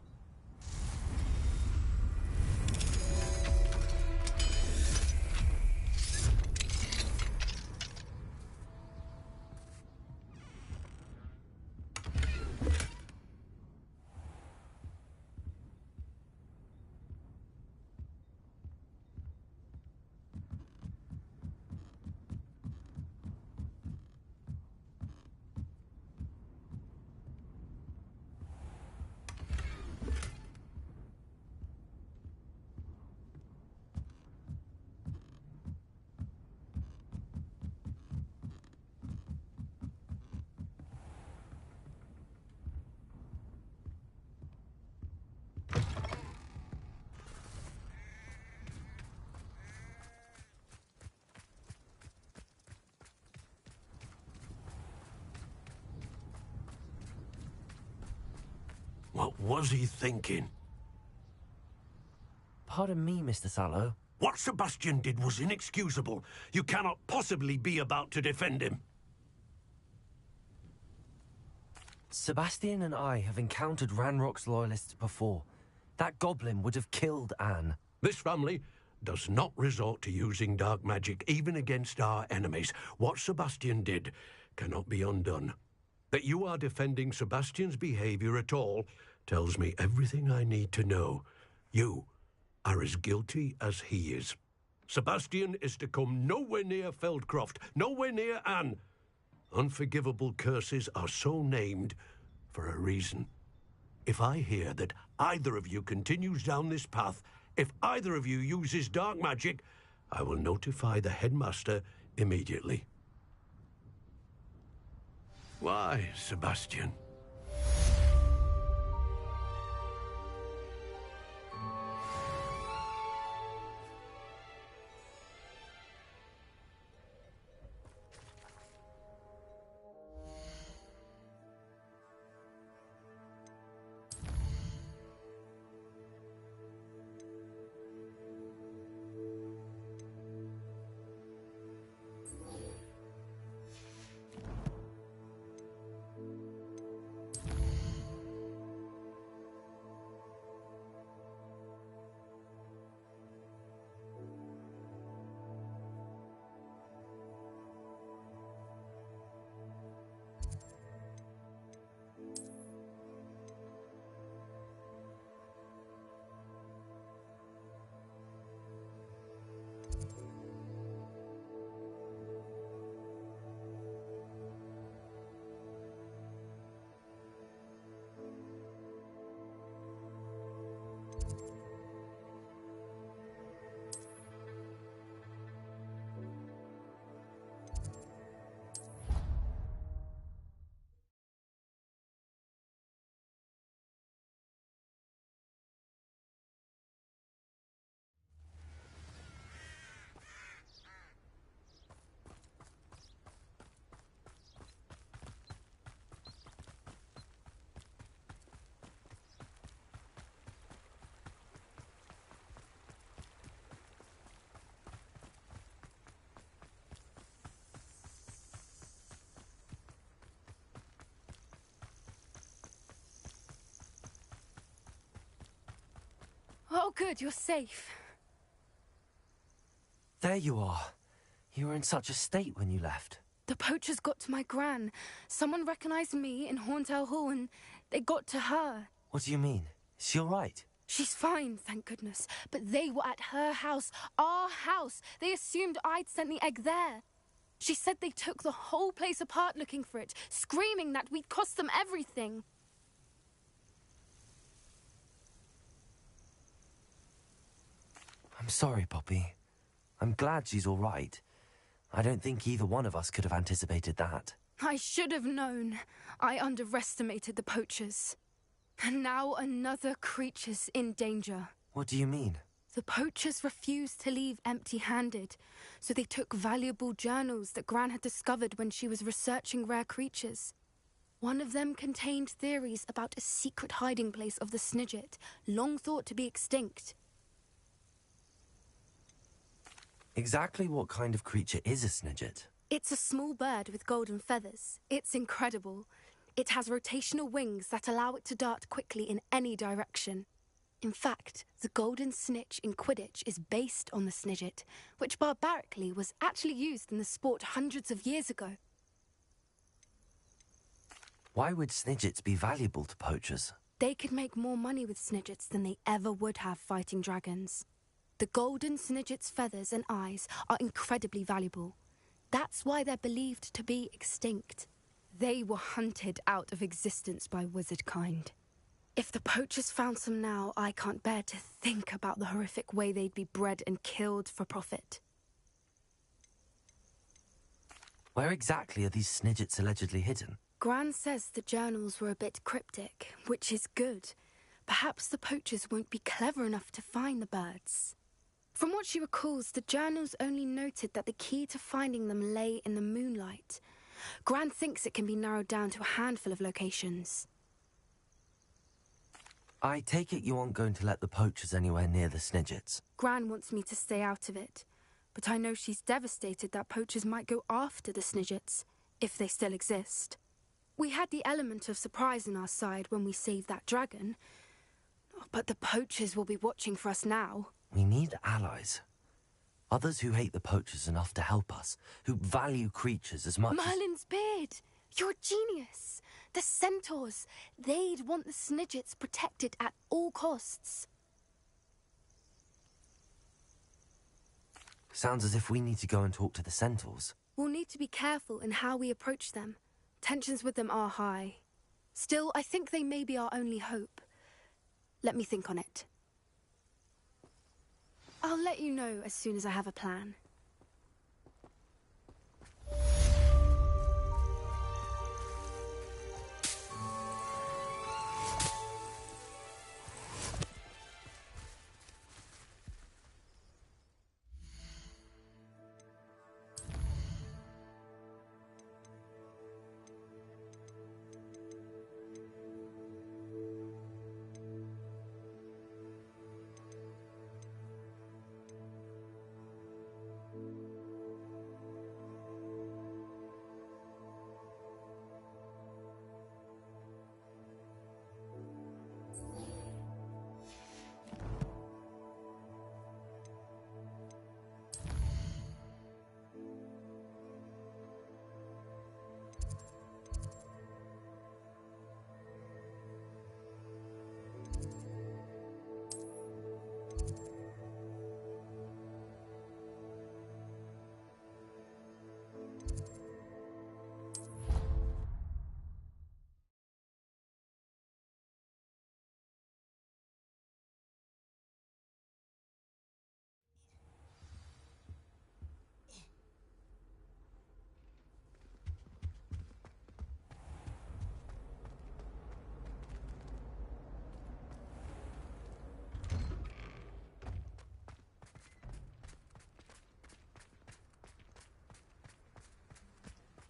What was he thinking? Pardon me, Mr. Sallow. What Sebastian did was inexcusable. You cannot possibly be about to defend him. Sebastian and I have encountered Ranrock's loyalists before. That goblin would have killed Anne. This family does not resort to using dark magic, even against our enemies. What Sebastian did cannot be undone. That you are defending Sebastian's behavior at all tells me everything I need to know. You are as guilty as he is. Sebastian is to come nowhere near Feldcroft, nowhere near Anne. Unforgivable curses are so named for a reason. If I hear that either of you continues down this path, if either of you uses dark magic, I will notify the headmaster immediately. Why, Sebastian? Oh, good, you're safe. There you are. You were in such a state when you left. The poachers got to my gran. Someone recognized me in Horntail Hall and they got to her. What do you mean? Is she all right? She's fine, thank goodness. But they were at her house, our house. They assumed I'd sent the egg there. She said they took the whole place apart looking for it, screaming that we'd cost them everything. I'm sorry, Poppy. I'm glad she's all right. I don't think either one of us could have anticipated that. I should have known. I underestimated the poachers. And now another creature's in danger. What do you mean? The poachers refused to leave empty-handed, so they took valuable journals that Gran had discovered when she was researching rare creatures. One of them contained theories about a secret hiding place of the Snidget, long thought to be extinct. Exactly what kind of creature is a Snidget? It's a small bird with golden feathers. It's incredible. It has rotational wings that allow it to dart quickly in any direction. In fact, the golden snitch in Quidditch is based on the Snidget, which barbarically was actually used in the sport hundreds of years ago. Why would Snidgets be valuable to poachers? They could make more money with Snidgets than they ever would have fighting dragons. The golden Snidget's feathers and eyes are incredibly valuable. That's why they're believed to be extinct. They were hunted out of existence by wizard kind. If the poachers found some now, I can't bear to think about the horrific way they'd be bred and killed for profit. Where exactly are these Snidgets allegedly hidden? Gran says the journals were a bit cryptic, which is good. Perhaps the poachers won't be clever enough to find the birds. From what she recalls, the journals only noted that the key to finding them lay in the moonlight. Gran thinks it can be narrowed down to a handful of locations. I take it you aren't going to let the poachers anywhere near the Snidgets? Gran wants me to stay out of it, but I know she's devastated that poachers might go after the Snidgets, if they still exist. We had the element of surprise on our side when we saved that dragon, but the poachers will be watching for us now. We need allies. Others who hate the poachers enough to help us, who value creatures as much Merlin's beard! You're a genius! The centaurs! They'd want the Snidgets protected at all costs. Sounds as if we need to go and talk to the centaurs. We'll need to be careful in how we approach them. Tensions with them are high. Still, I think they may be our only hope. Let me think on it. I'll let you know as soon as I have a plan.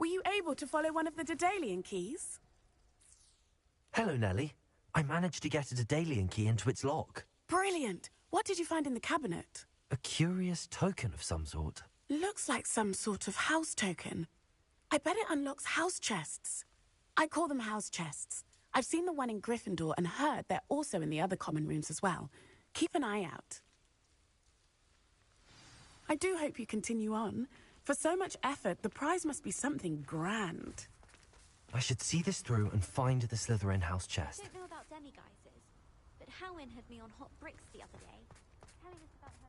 Were you able to follow one of the Daedalian keys? Hello, Nellie. I managed to get a Daedalian key into its lock. Brilliant! What did you find in the cabinet? A curious token of some sort. Looks like some sort of house token. I bet it unlocks house chests. I call them house chests. I've seen the one in Gryffindor and heard they're also in the other common rooms as well. Keep an eye out. I do hope you continue on. For so much effort, the prize must be something grand. I should see this through and find the Slytherin house I chest. don't know about demiguises, but Howin had me on hot bricks the other day, telling us about her...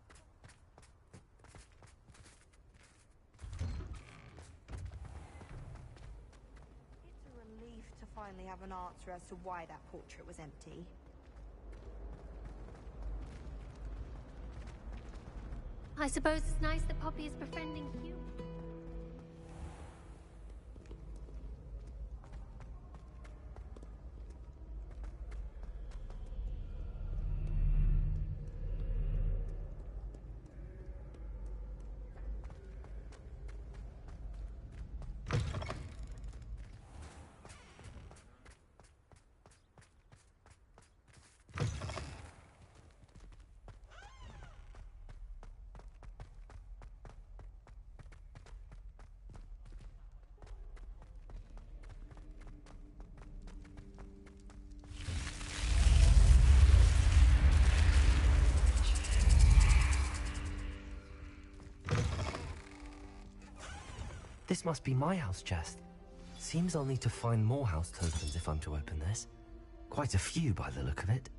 It's a relief to finally have an answer as to why that portrait was empty. I suppose it's nice that Poppy is befriending Hugh. This must be my house chest. Seems I'll need to find more house tokens if I'm to open this. Quite a few by the look of it.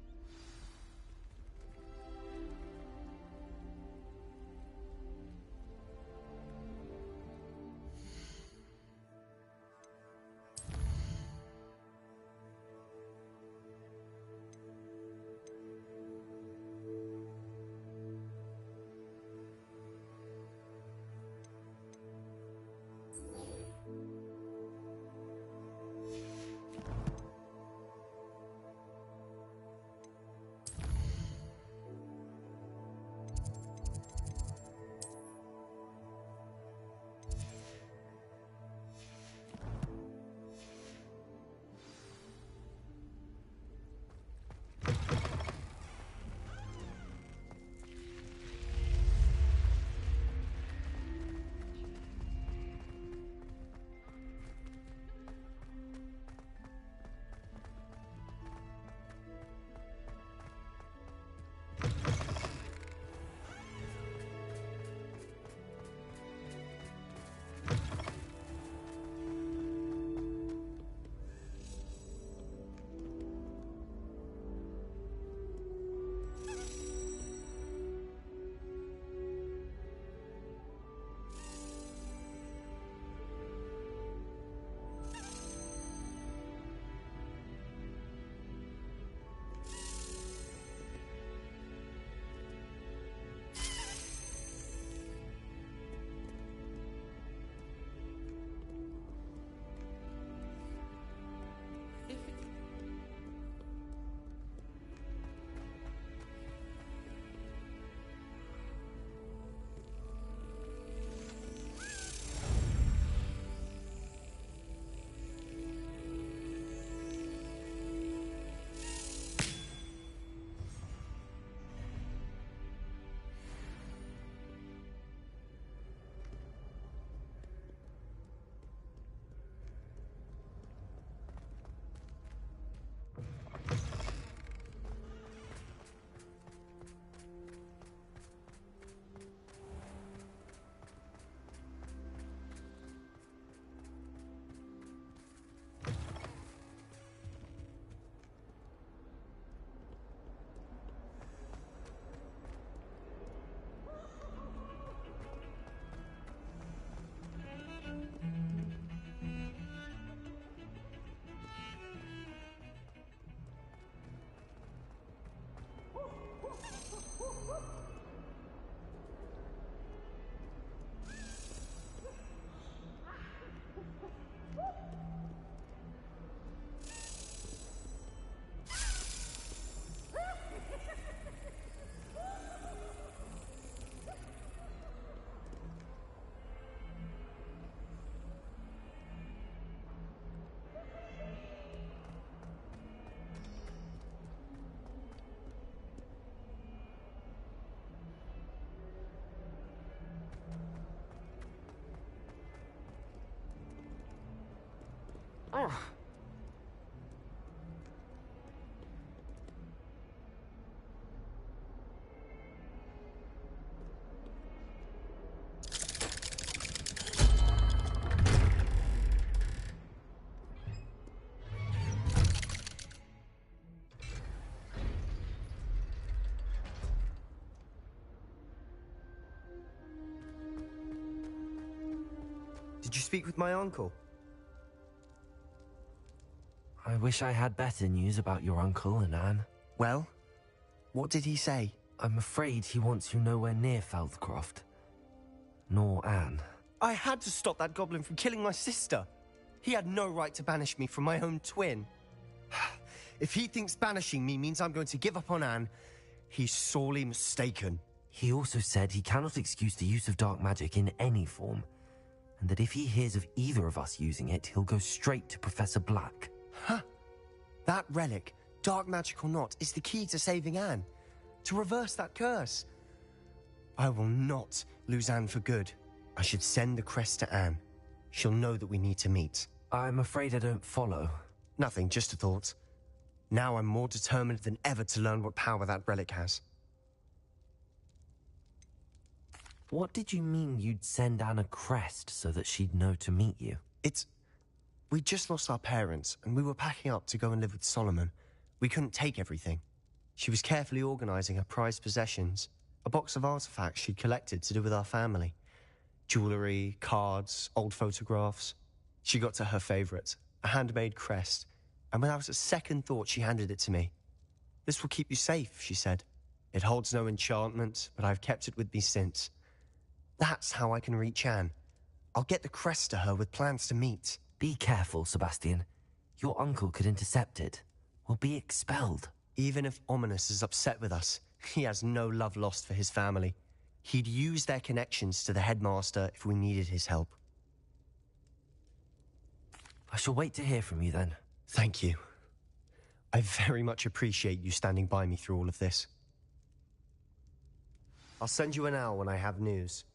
Ugh. Did you speak with my uncle? I wish I had better news about your uncle and Anne. Well, what did he say? I'm afraid he wants you nowhere near Feldcroft. Nor Anne. I had to stop that goblin from killing my sister. He had no right to banish me from my own twin. If he thinks banishing me means I'm going to give up on Anne, he's sorely mistaken. He also said he cannot excuse the use of dark magic in any form, and that if he hears of either of us using it, he'll go straight to Professor Black. Huh. That relic, dark magic or not, is the key to saving Anne. To reverse that curse. I will not lose Anne for good. I should send the crest to Anne. She'll know that we need to meet. I'm afraid I don't follow. Nothing, just a thought. Now I'm more determined than ever to learn what power that relic has. What did you mean you'd send Anne a crest so that she'd know to meet you? We just lost our parents, and we were packing up to go and live with Solomon. We couldn't take everything. She was carefully organizing her prized possessions, a box of artifacts she'd collected to do with our family. Jewelry, cards, old photographs. She got to her favorite, a handmade crest, and without a second thought she handed it to me. This will keep you safe, she said. It holds no enchantment, but I've kept it with me since. That's how I can reach Anne. I'll get the crest to her with plans to meet. Be careful, Sebastian. Your uncle could intercept it. We'll be expelled. Even if Ominous is upset with us, he has no love lost for his family. He'd use their connections to the headmaster if we needed his help. I shall wait to hear from you then. Thank you. I very much appreciate you standing by me through all of this. I'll send you an owl when I have news.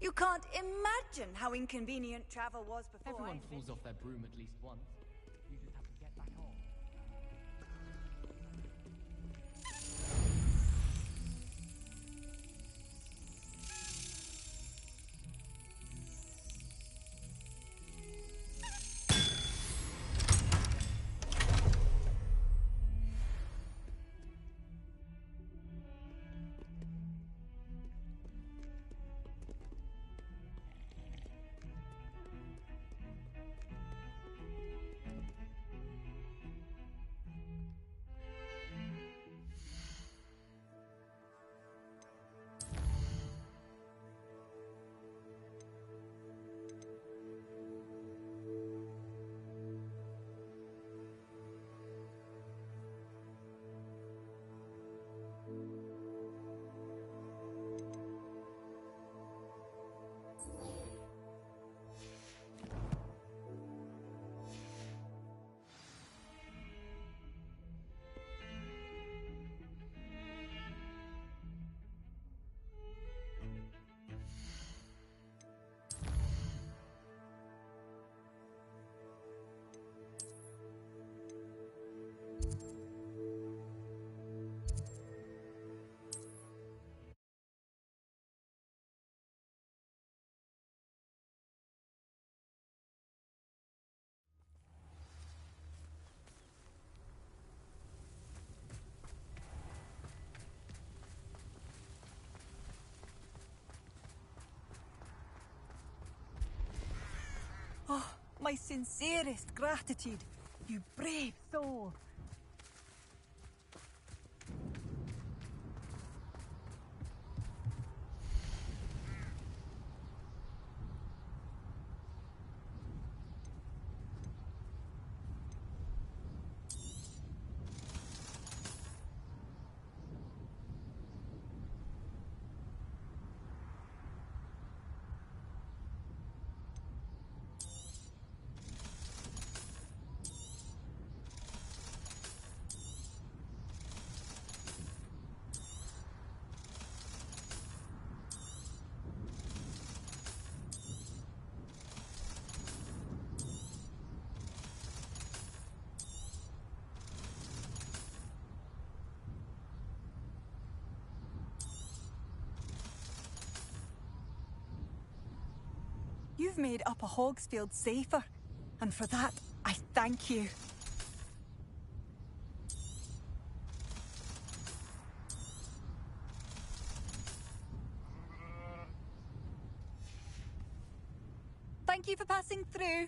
You can't imagine how inconvenient travel was before. Everyone falls off their broom at least once. You just have to get back on. Oh, my sincerest gratitude, you brave soul. You've made Upper Hogsfield safer, and for that, I thank you. Thank you for passing through.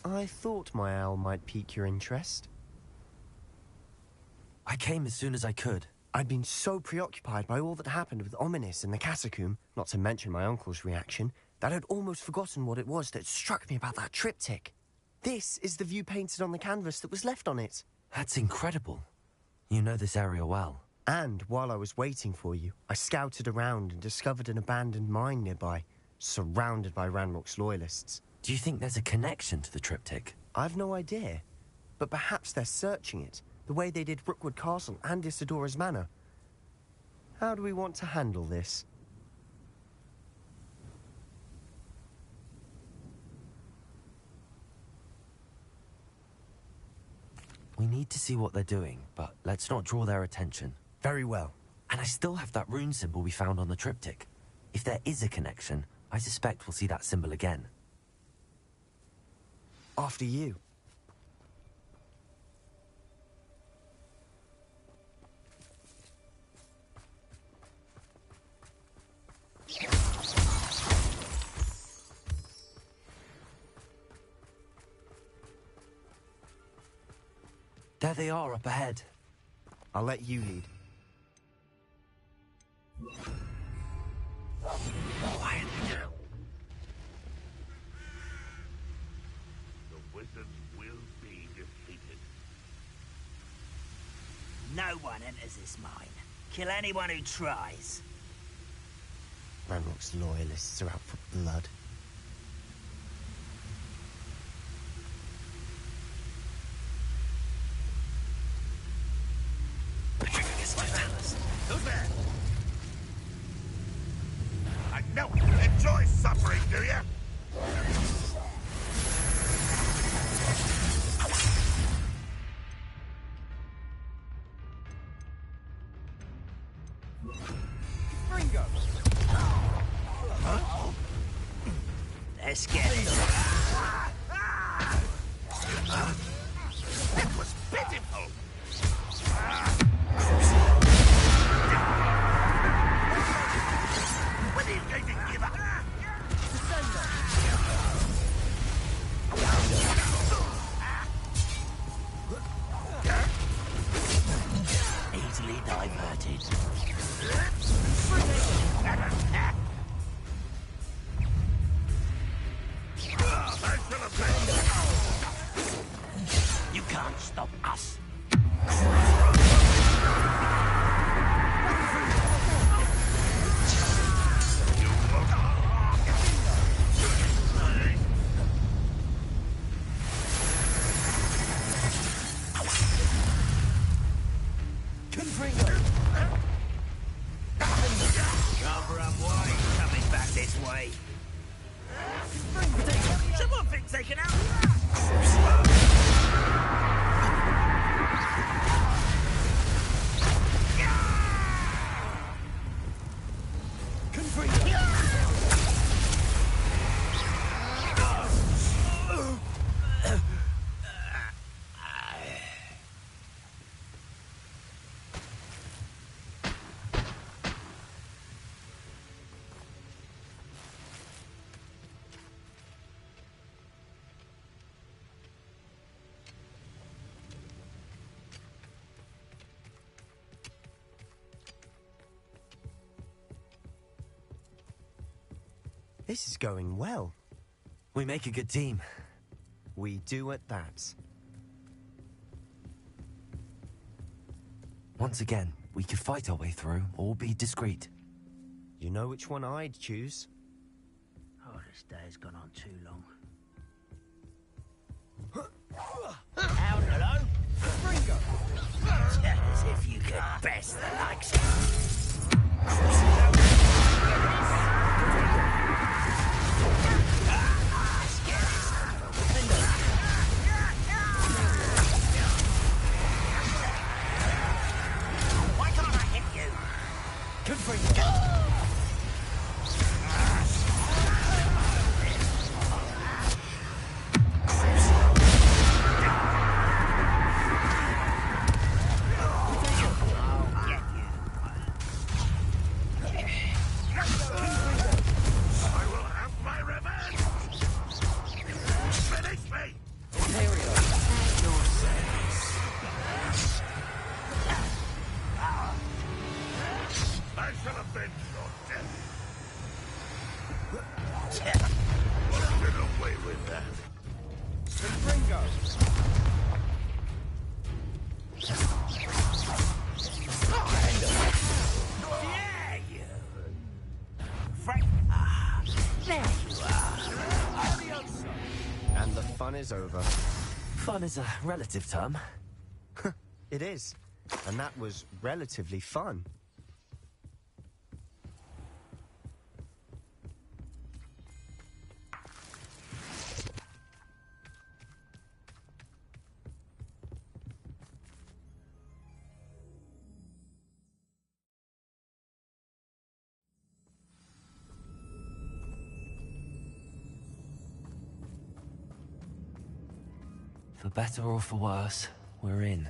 I thought my owl might pique your interest. I came as soon as I could. I'd been so preoccupied by all that happened with Ominis in the catacomb, not to mention my uncle's reaction, that I'd almost forgotten what it was that struck me about that triptych. This is the view painted on the canvas that was left on it. That's incredible. You know this area well. And while I was waiting for you, I scouted around and discovered an abandoned mine nearby, surrounded by Ranrock's loyalists. Do you think there's a connection to the triptych? I've no idea, but perhaps they're searching it, the way they did Rookwood Castle and Isidora's Manor. How do we want to handle this? We need to see what they're doing, but let's not draw their attention. Very well. And I still have that rune symbol we found on the triptych. If there is a connection, I suspect we'll see that symbol again. After you. There they are up ahead. I'll let you lead. Quiet now. The wizards will be defeated. No one enters this mine. Kill anyone who tries. Ranrock's loyalists are out for blood. Who's there? I know it. Enjoy suffering, do you? Ringo! Huh? Let's get it. It was pitiful. When are you going to give up? Easily diverted. You can't stop us. You won't. This is going well. We make a good team. We do at that. Once again, we could fight our way through or be discreet. You know which one I'd choose? Oh, this day's gone on too long. Out, hello? Ringo! As if you could best the likes Why can't I hit you? Good for you. Is over. Fun is a relative term. It is. And that was relatively fun. For better or for worse, we're in.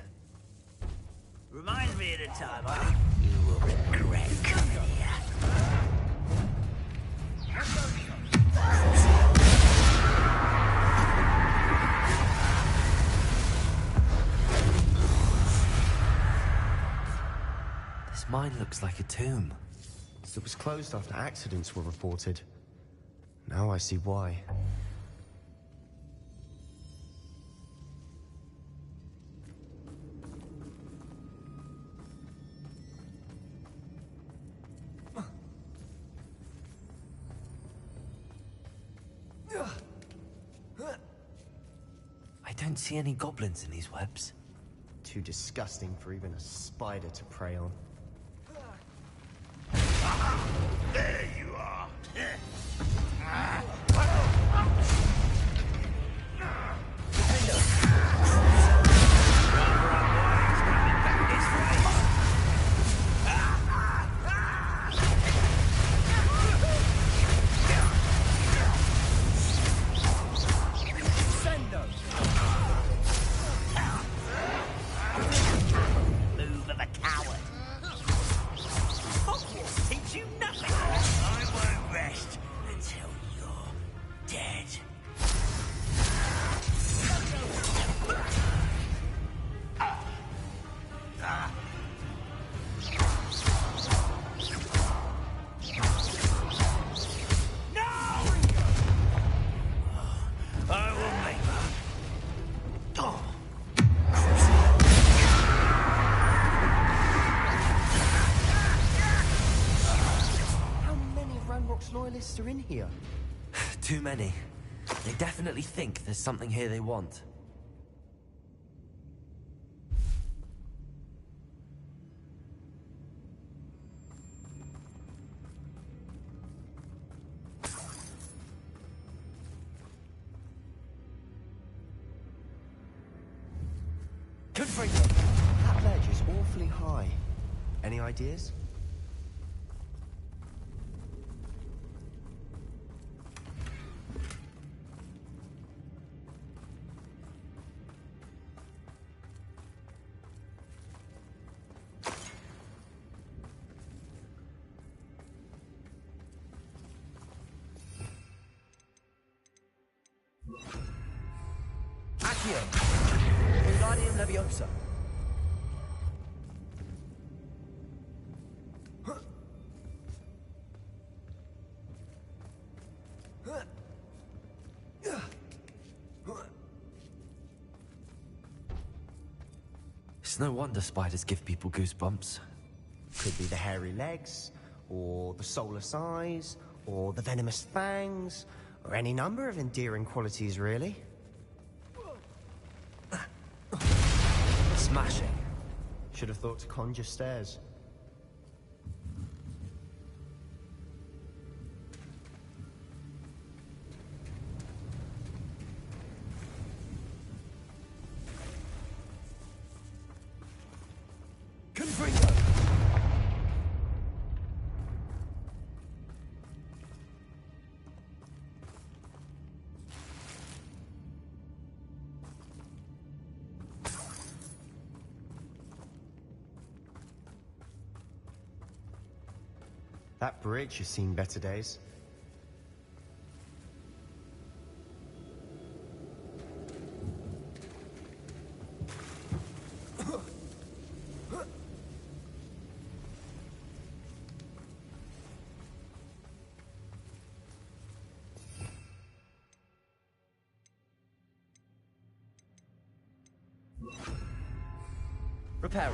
Reminds me of the time you will regret coming here. This mine looks like a tomb. It was closed after accidents were reported. Now I see why. I don't see any goblins in these webs. Too disgusting for even a spider to prey on. There you are. Move of a coward. Hogwarts teach you nothing. I won't rest until you're dead. No! I will make you. How many Ranrock's loyalists are in here? Too many. They definitely think there's something here they want. Good for you. That ledge is awfully high. Any ideas? Accio! Wingardium Leviosa. It's no wonder spiders give people goosebumps. Could be the hairy legs, or the soulless eyes, or the venomous fangs, or any number of endearing qualities, really. Smashing. Should have thought to conjure stairs. That bridge has seen better days. Repair.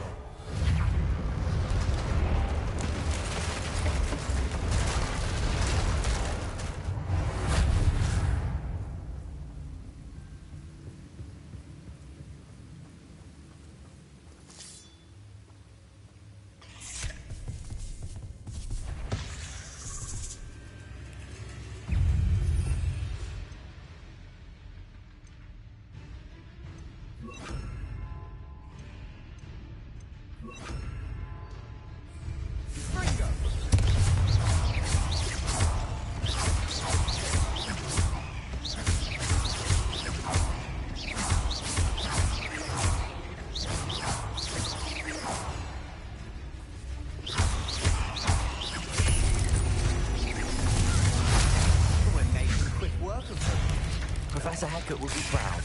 Professor Heckett would be proud.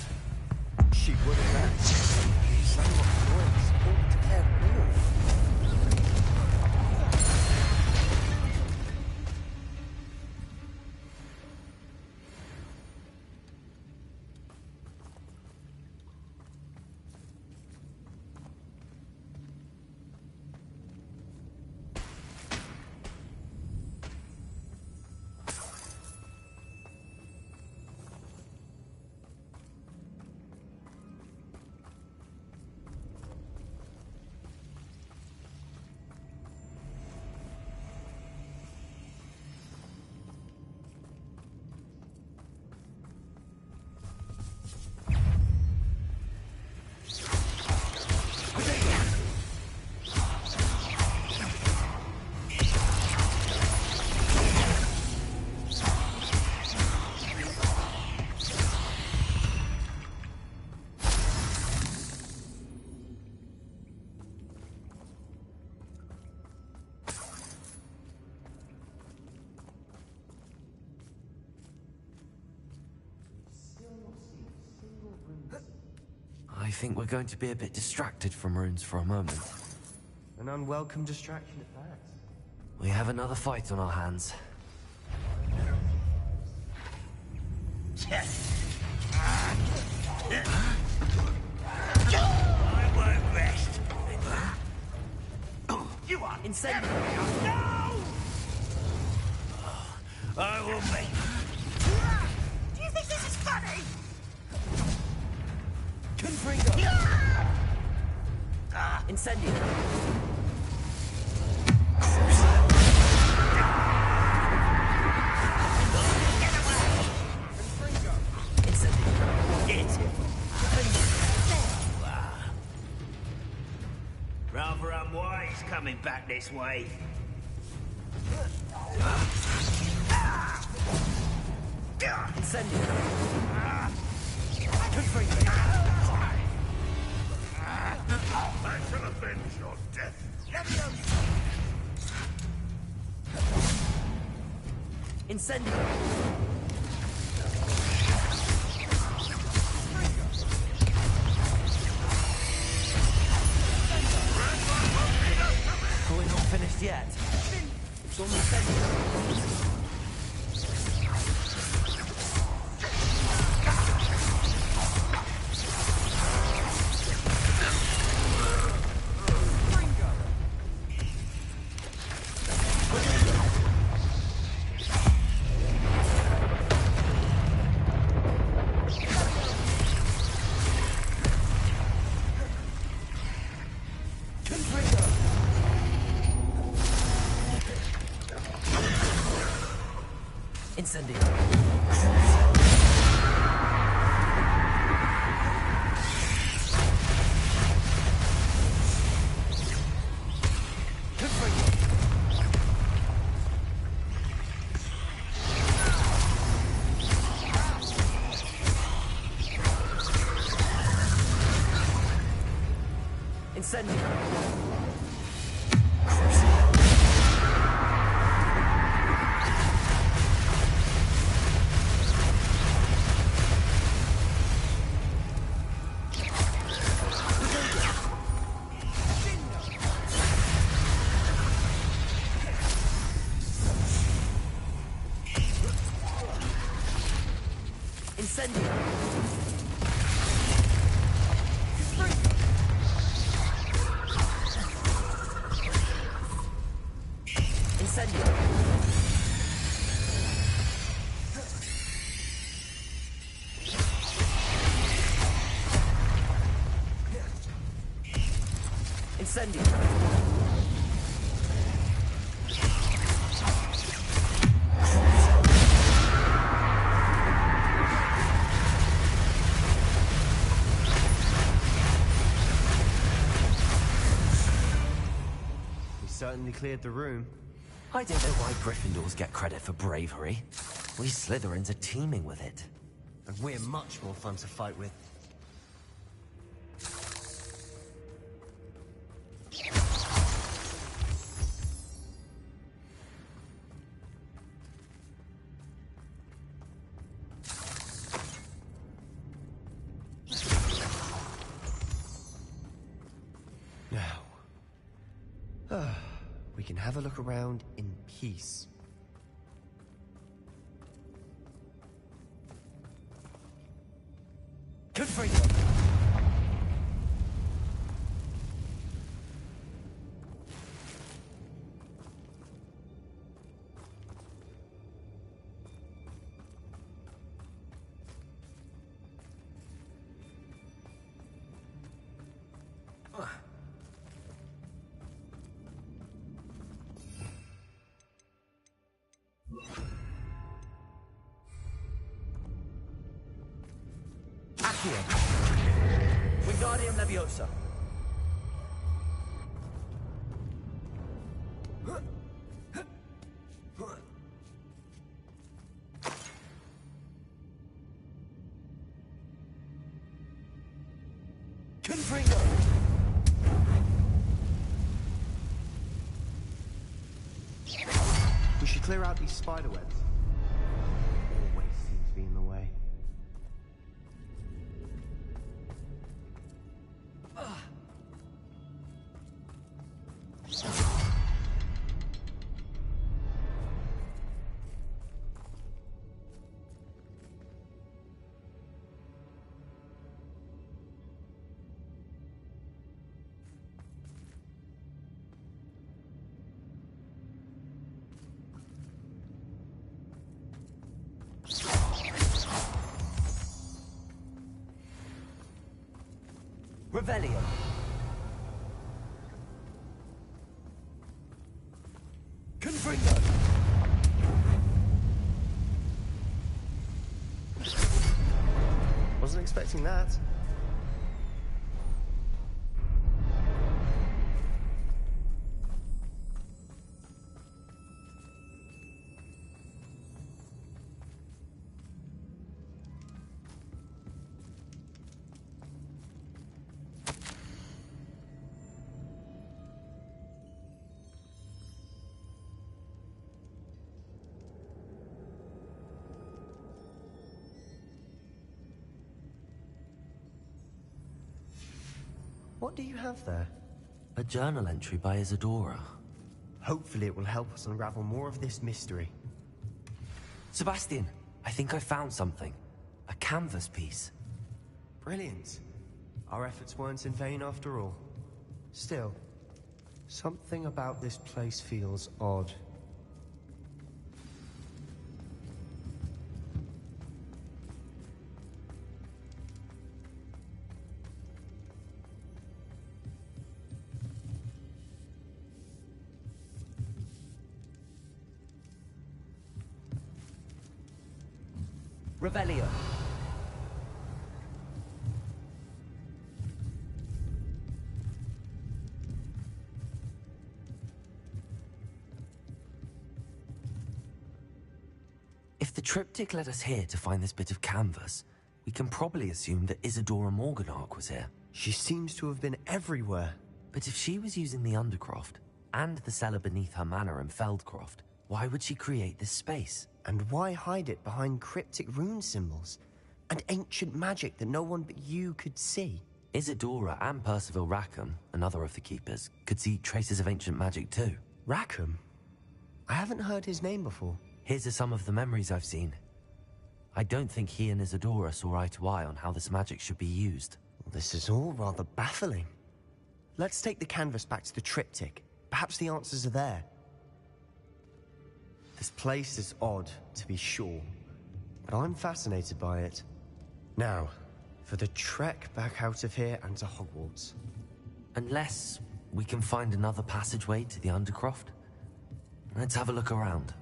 She would have. So much voice, all to care more. I think we're going to be a bit distracted from runes for a moment. An unwelcome distraction at that. We have another fight on our hands. I won't rest. You are incendiary. No! I will make. Do you think this is funny? Confringo! Incendiary. Rather unwise coming back this way. Incendiary. I shall avenge your death. Incendiary. We're not finished yet. It's on the incendiary. Incendio. Incendio. Incendio. Incendio. Incendio. We certainly cleared the room. I don't know why Gryffindors get credit for bravery. We Slytherins are teeming with it. And we're much more fun to fight with. Now, we can have a look around in peace. Good for you. Accio. Wingardium Leviosa. Confringo. We should clear out these spider webs. Always seem to be in the way. Revelio. Confringo. Wasn't expecting that. What do you have there? A journal entry by Isadora. Hopefully it will help us unravel more of this mystery. Sebastian, I think I found something. A canvas piece. Brilliant. Our efforts weren't in vain after all. Still, something about this place feels odd. Revelio. If the triptych led us here to find this bit of canvas, we can probably assume that Isadora Morganark was here. She seems to have been everywhere. But if she was using the Undercroft, and the cellar beneath her manor in Feldcroft, why would she create this space? And why hide it behind cryptic rune symbols? And ancient magic that no one but you could see? Isadora and Percival Rackham, another of the Keepers, could see traces of ancient magic too. Rackham? I haven't heard his name before. Here's some of the memories I've seen. I don't think he and Isadora saw eye to eye on how this magic should be used. Well, this is all rather baffling. Let's take the canvas back to the triptych. Perhaps the answers are there. This place is odd, to be sure, but I'm fascinated by it. Now, for the trek back out of here and to Hogwarts. Unless we can find another passageway to the Undercroft. Let's have a look around.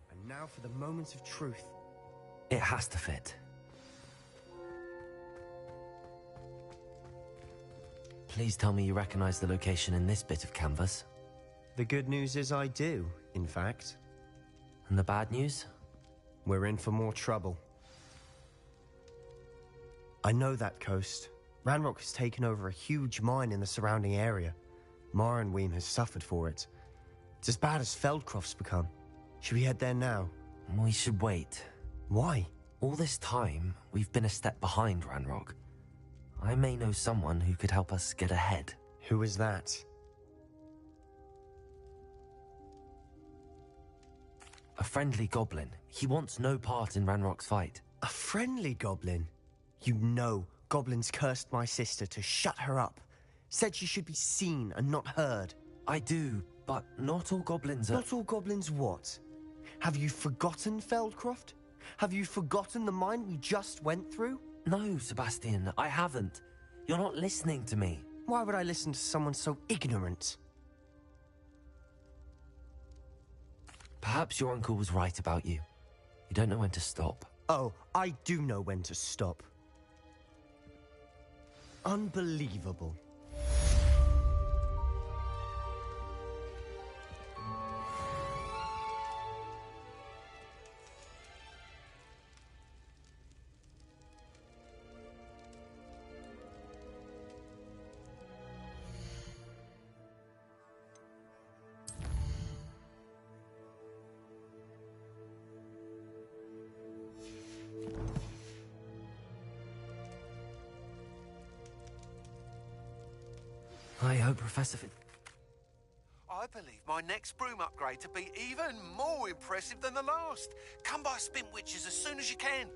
And now for the moment of truth. It has to fit. Please tell me you recognize the location in this bit of canvas. The good news is I do, in fact. And the bad news? We're in for more trouble. I know that coast. Ranrock has taken over a huge mine in the surrounding area. Mornweem has suffered for it. It's as bad as Feldcroft's become. Should we head there now? We should wait. Why? All this time, we've been a step behind Ranrock. I may know someone who could help us get ahead. Who is that? A friendly goblin. He wants no part in Ranrock's fight. A friendly goblin? You know, goblins cursed my sister to shut her up. Said she should be seen and not heard. I do, but not all goblins are... Not all goblins what? Have you forgotten Feldcroft? Have you forgotten the mine we just went through? No, Sebastian, I haven't. You're not listening to me. Why would I listen to someone so ignorant? Perhaps your uncle was right about you. You don't know when to stop. Oh, I do know when to stop. Unbelievable. I hope Professor I believe my next broom upgrade to be even more impressive than the last. Come by Spintwitches as soon as you can.